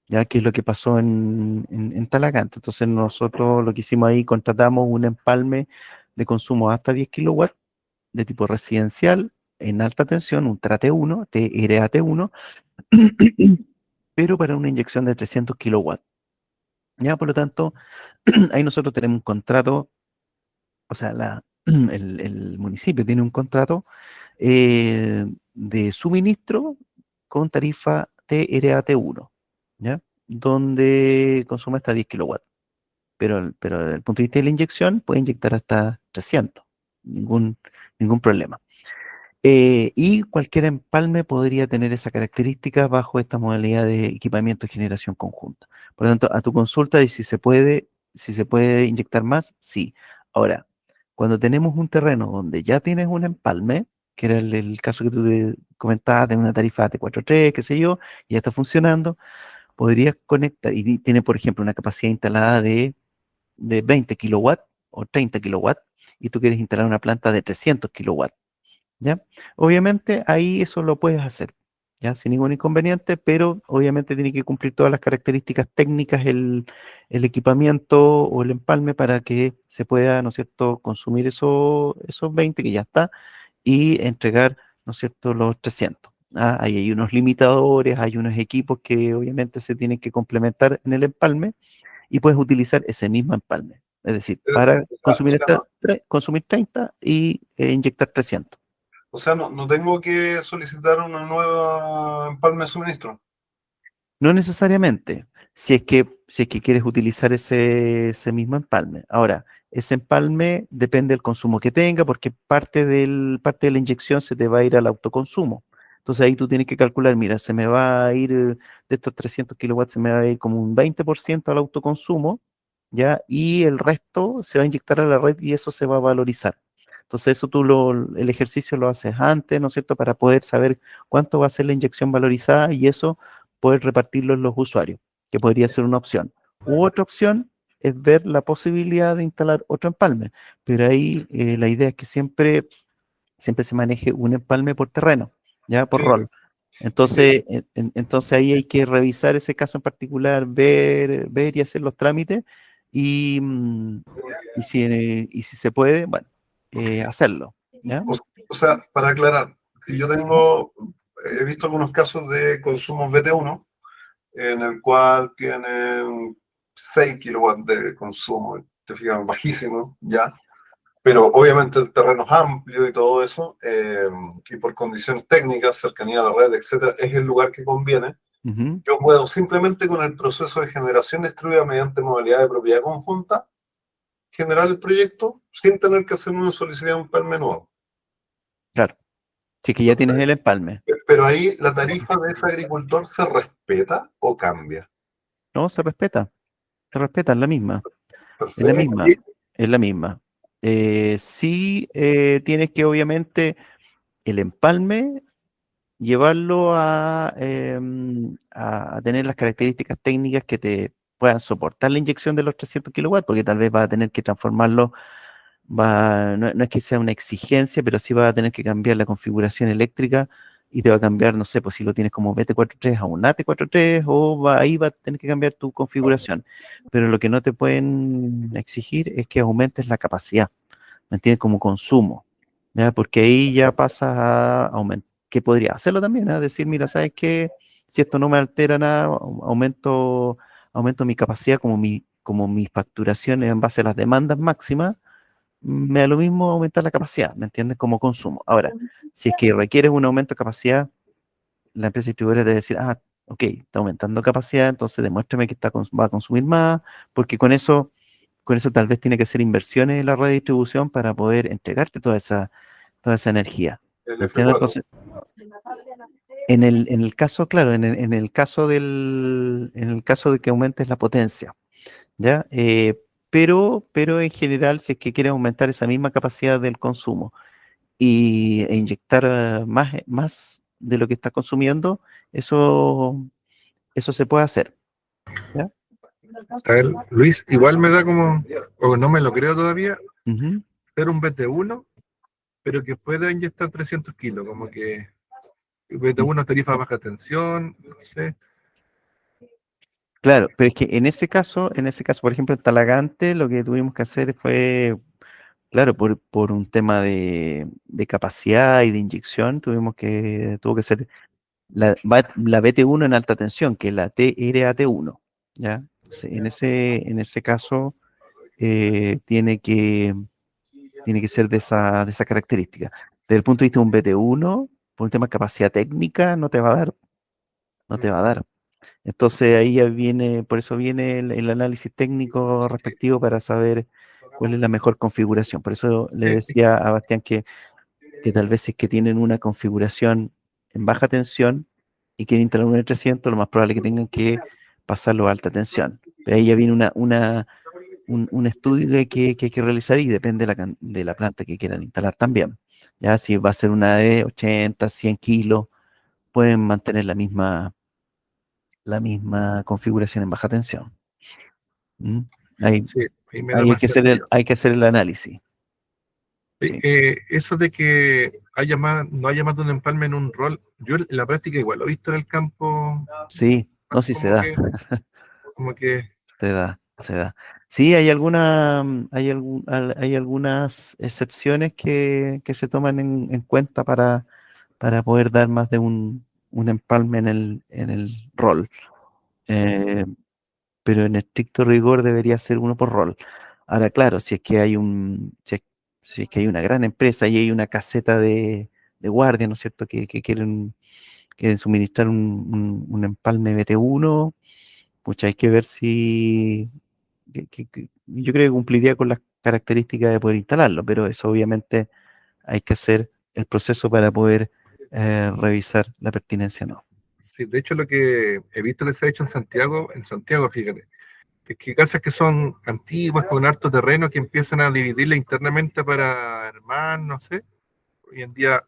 ya que es lo que pasó en Talagante. Entonces nosotros lo que hicimos ahí, contratamos un empalme de consumo hasta 10 kilowatts de tipo residencial en alta tensión, un TRAT1, TRAT1, pero para una inyección de 300 kilowatts. Ya, por lo tanto, ahí nosotros tenemos un contrato, o sea, el municipio tiene un contrato de suministro con tarifa TRAT1, ¿ya? Donde consume hasta 10 kilowatts. Pero desde el punto de vista de la inyección, puede inyectar hasta 300, ningún, ningún problema. Y cualquier empalme podría tener esa característica bajo esta modalidad de equipamiento de generación conjunta. Por lo tanto, a tu consulta y si se puede inyectar más, sí. Ahora, cuando tenemos un terreno donde ya tienes un empalme, que era el caso que tú comentabas de una tarifa T43, qué sé yo, y ya está funcionando, podrías conectar, y tiene, por ejemplo, una capacidad instalada de 20 kilowatts o 30 kilowatts, y tú quieres instalar una planta de 300 kilowatts. ¿ya? Obviamente ahí eso lo puedes hacer, ¿ya? Sin ningún inconveniente, pero obviamente tiene que cumplir todas las características técnicas el equipamiento o el empalme para que se pueda, ¿no es cierto?, consumir esos 20 que ya está y entregar, ¿no es cierto?, los 300. Ah, ahí hay unos limitadores, hay unos equipos que obviamente se tienen que complementar en el empalme y puedes utilizar ese mismo empalme. Es decir, para consumir, consumir 30 y inyectar 300. O sea, no tengo que solicitar una nueva empalme de suministro. No necesariamente, si es que quieres utilizar ese mismo empalme. Ahora, ese empalme depende del consumo que tenga, porque parte de la inyección se te va a ir al autoconsumo. Entonces ahí tú tienes que calcular, mira, se me va a ir de estos 300 kilowatts, se me va a ir como un 20% al autoconsumo, ¿ya? Y el resto se va a inyectar a la red y eso se va a valorizar. Entonces eso el ejercicio lo haces antes, ¿no es cierto?, para poder saber cuánto va a ser la inyección valorizada y eso poder repartirlo en los usuarios, que podría ser una opción. U otra opción es ver la posibilidad de instalar otro empalme, pero ahí la idea es que siempre se maneje un empalme por terreno, ya por Sí, rol. Entonces, entonces ahí hay que revisar ese caso en particular, ver y hacer los trámites y, y si se puede, bueno, hacerlo. ¿Ya? o sea, para aclarar, si yo he visto algunos casos de consumo BT1 en el cual tienen 6 kilowatts de consumo, te fijas, bajísimo, ya, pero obviamente el terreno es amplio y todo eso, y por condiciones técnicas, cercanía a la red, etcétera, es el lugar que conviene. Ujú. Yo puedo simplemente con el proceso de generación distribuida mediante modalidad de propiedad conjunta generar el proyecto sin tener que hacer una solicitud de un PERME nuevo. Claro, sí que ya tienes el empalme. Pero ahí la tarifa de ese agricultor se respeta o cambia. No, se respeta, es la misma. Es la Perfecto. misma, es la misma. Sí, tienes que obviamente el empalme llevarlo a tener las características técnicas que te puedan soportar la inyección de los 300 kilowatts, porque tal vez vas a tener que transformarlo, no es que sea una exigencia, pero sí vas a tener que cambiar la configuración eléctrica y te va a cambiar, no sé, pues si lo tienes como BT43 a un AT43 ahí va a tener que cambiar tu configuración. Pero lo que no te pueden exigir es que aumentes la capacidad, ¿me entiendes? Como consumo, ¿ya? Porque ahí ya pasas a aumentar, que podría hacerlo también, ¿ah? Decir, mira, ¿sabes qué? Si esto no me altera nada, aumento mi capacidad como mi facturación en base a las demandas máximas, me da lo mismo aumentar la capacidad, ¿me entiendes? Como consumo. Ahora, si es que requieres un aumento de capacidad, la empresa distribuidora debe decir, ok, está aumentando capacidad, entonces demuéstrame que va a consumir más, porque con eso tal vez tiene que hacer inversiones en la red de distribución para poder entregarte toda esa energía. El ¿Me entiendes? F4. Entonces, en el caso, claro, en el caso de que aumentes la potencia, ¿ya? Pero en general, si es que quieres aumentar esa misma capacidad del consumo e inyectar más de lo que estás consumiendo, eso se puede hacer, ¿ya? A ver, Luis, igual me da como, o no me lo creo todavía, Ujú. ser un BT1, pero que pueda inyectar 300 kilos, como que BT1 tarifa de baja tensión, no sé. Claro, pero es que en ese caso, por ejemplo, en Talagante, lo que tuvimos que hacer fue, claro, por un tema de capacidad y de inyección, tuvo que ser la BT1 en alta tensión, que es la TRAT1, ¿ya? Entonces, en ese caso, tiene que ser de esa característica. Desde el punto de vista de un BT1, por un tema de capacidad técnica, no te va a dar, no te va a dar. Entonces ahí ya viene, por eso viene el análisis técnico respectivo para saber cuál es la mejor configuración. Por eso le decía a Bastián que tal vez si es que tienen una configuración en baja tensión y quieren instalar un E300, lo más probable es que tengan que pasarlo a alta tensión. Pero ahí ya viene un estudio que hay que realizar y depende de la planta que quieran instalar también. Ya si va a ser una de 80, 100 kilos, pueden mantener la misma configuración en baja tensión. ¿Mm? Ahí, Sí, ahí me da ahí hay más que hacer el, sentido. hay que hacer el análisis. Sí. Eso de que no haya más de un empalme en un rol, yo en la práctica igual lo he visto en el campo, Sí, no, sí se como da. que, como que, Se da, se da. Sí, hay alguna, hay algunas excepciones que se toman en cuenta para poder dar más de un empalme en el rol. Eh, pero en estricto rigor debería ser uno por rol. Ahora, claro, si es que hay una gran empresa y hay una caseta de guardia, ¿no es cierto?, que quieren suministrar un empalme BT1, pues hay que ver si yo creo que cumpliría con las características de poder instalarlo, pero eso obviamente hay que hacer el proceso para poder revisar la pertinencia o no. sí, de hecho lo que he visto que se ha hecho en Santiago, fíjate, es que casas que son antiguas, con harto terreno, que empiezan a dividirla internamente para armar, no sé. Hoy en día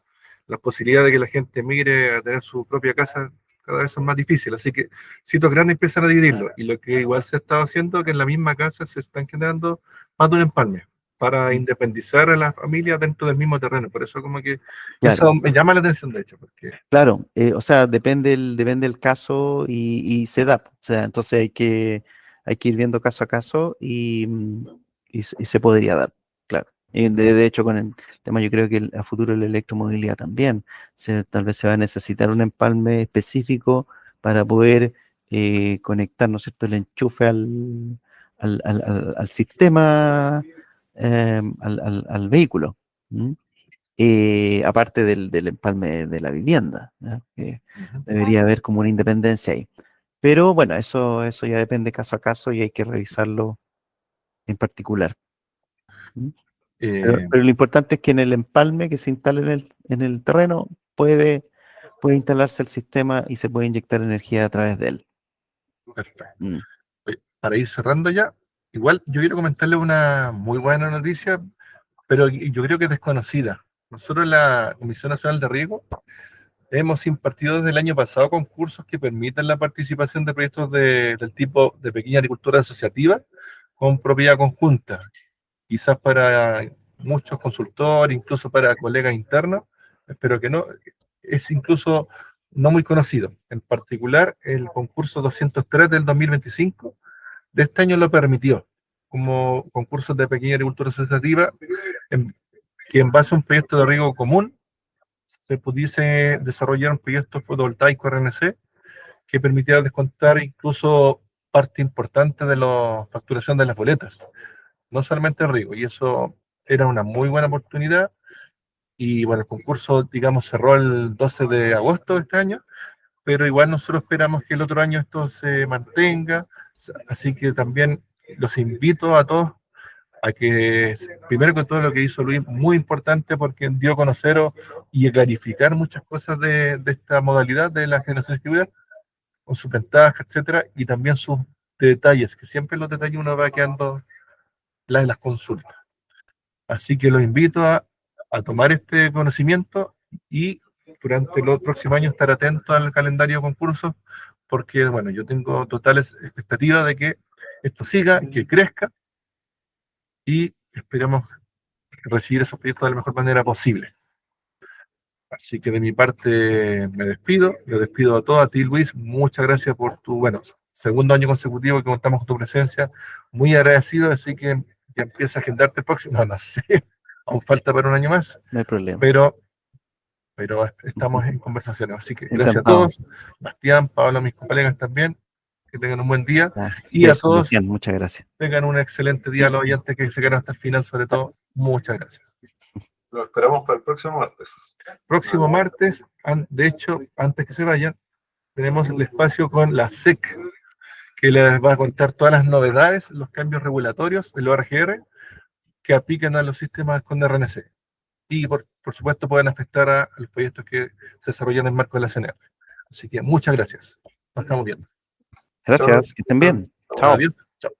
las posibilidades de que la gente migre a tener su propia casa cada vez son más difíciles, así que sitios grandes empiezan a dividirlo, y lo que igual se ha estado haciendo es que en la misma casa se están generando más de un empalme para independizar a las familias dentro del mismo terreno, por eso como que Claro, eso me llama la atención de hecho, porque claro, o sea, depende el caso y se da, o sea, entonces hay que ir viendo caso a caso y se podría dar, claro. Y de hecho, con el tema, yo creo que a futuro la electromovilidad también, tal vez se va a necesitar un empalme específico para poder conectar, ¿no es cierto?, el enchufe al sistema, al vehículo. ¿Mm? Aparte del empalme de la vivienda, ¿ya? Que debería haber como una independencia ahí. Pero bueno, eso ya depende caso a caso y hay que revisarlo en particular. ¿Mm? eh, Pero lo importante es que en el empalme que se instale en el terreno puede instalarse el sistema y se puede inyectar energía a través de él. perfecto. Mm. Oye, para ir cerrando ya, igual yo quiero comentarle una muy buena noticia, pero yo creo que es desconocida. Nosotros en la Comisión Nacional de Riego hemos impartido desde el año pasado concursos que permiten la participación de proyectos del tipo de pequeña agricultura asociativa con propiedad conjunta, quizás para muchos consultores, incluso para colegas internos, pero que no, es incluso no muy conocido. En particular, el concurso 203 del 2025 de este año lo permitió como concurso de pequeña agricultura asociativa, en, que en base a un proyecto de riego común se pudiese desarrollar un proyecto fotovoltaico RNC que permitiera descontar incluso parte importante de la facturación de las boletas, no solamente el riego, y eso era una muy buena oportunidad. Y bueno, el concurso, digamos, cerró el 12 de agosto de este año, pero igual nosotros esperamos que el otro año esto se mantenga, así que también los invito a todos a que, primero con todo lo que hizo Luis, muy importante porque dio a conocer y a clarificar muchas cosas de esta modalidad de la generación distribuida, con sus ventajas, etcétera, y también sus detalles, que siempre los detalles uno va quedando las consultas. Así que los invito a tomar este conocimiento y durante los próximos años estar atentos al calendario de concursos, porque bueno, yo tengo totales expectativas de que esto siga, que crezca y esperamos recibir esos proyectos de la mejor manera posible. Así que de mi parte me despido, le despido a todos, a ti Luis, muchas gracias por tu, bueno, segundo año consecutivo que contamos con tu presencia, muy agradecido, así que ya empieza a agendarte el próximo, no sé, aún falta para un año más, No hay problema. pero estamos en conversaciones, así que gracias a Encantado. todos, Bastián, Pablo, mis colegas también, que tengan un buen día, Ah, y a Gerson, todos Bastián, muchas gracias. tengan un excelente día, los oyentes que se quedaron hasta el final, sobre todo, muchas gracias. Lo esperamos para el próximo martes. Próximo martes, de hecho, antes que se vayan, tenemos el espacio con la SEC, que les va a contar todas las novedades, los cambios regulatorios del ORGR que aplican a los sistemas con RNC. Y por supuesto pueden afectar a los proyectos que se desarrollan en el marco de la CNR. Así que muchas gracias. Nos estamos viendo. Gracias, que estén bien. Chao. Adiós. Chao.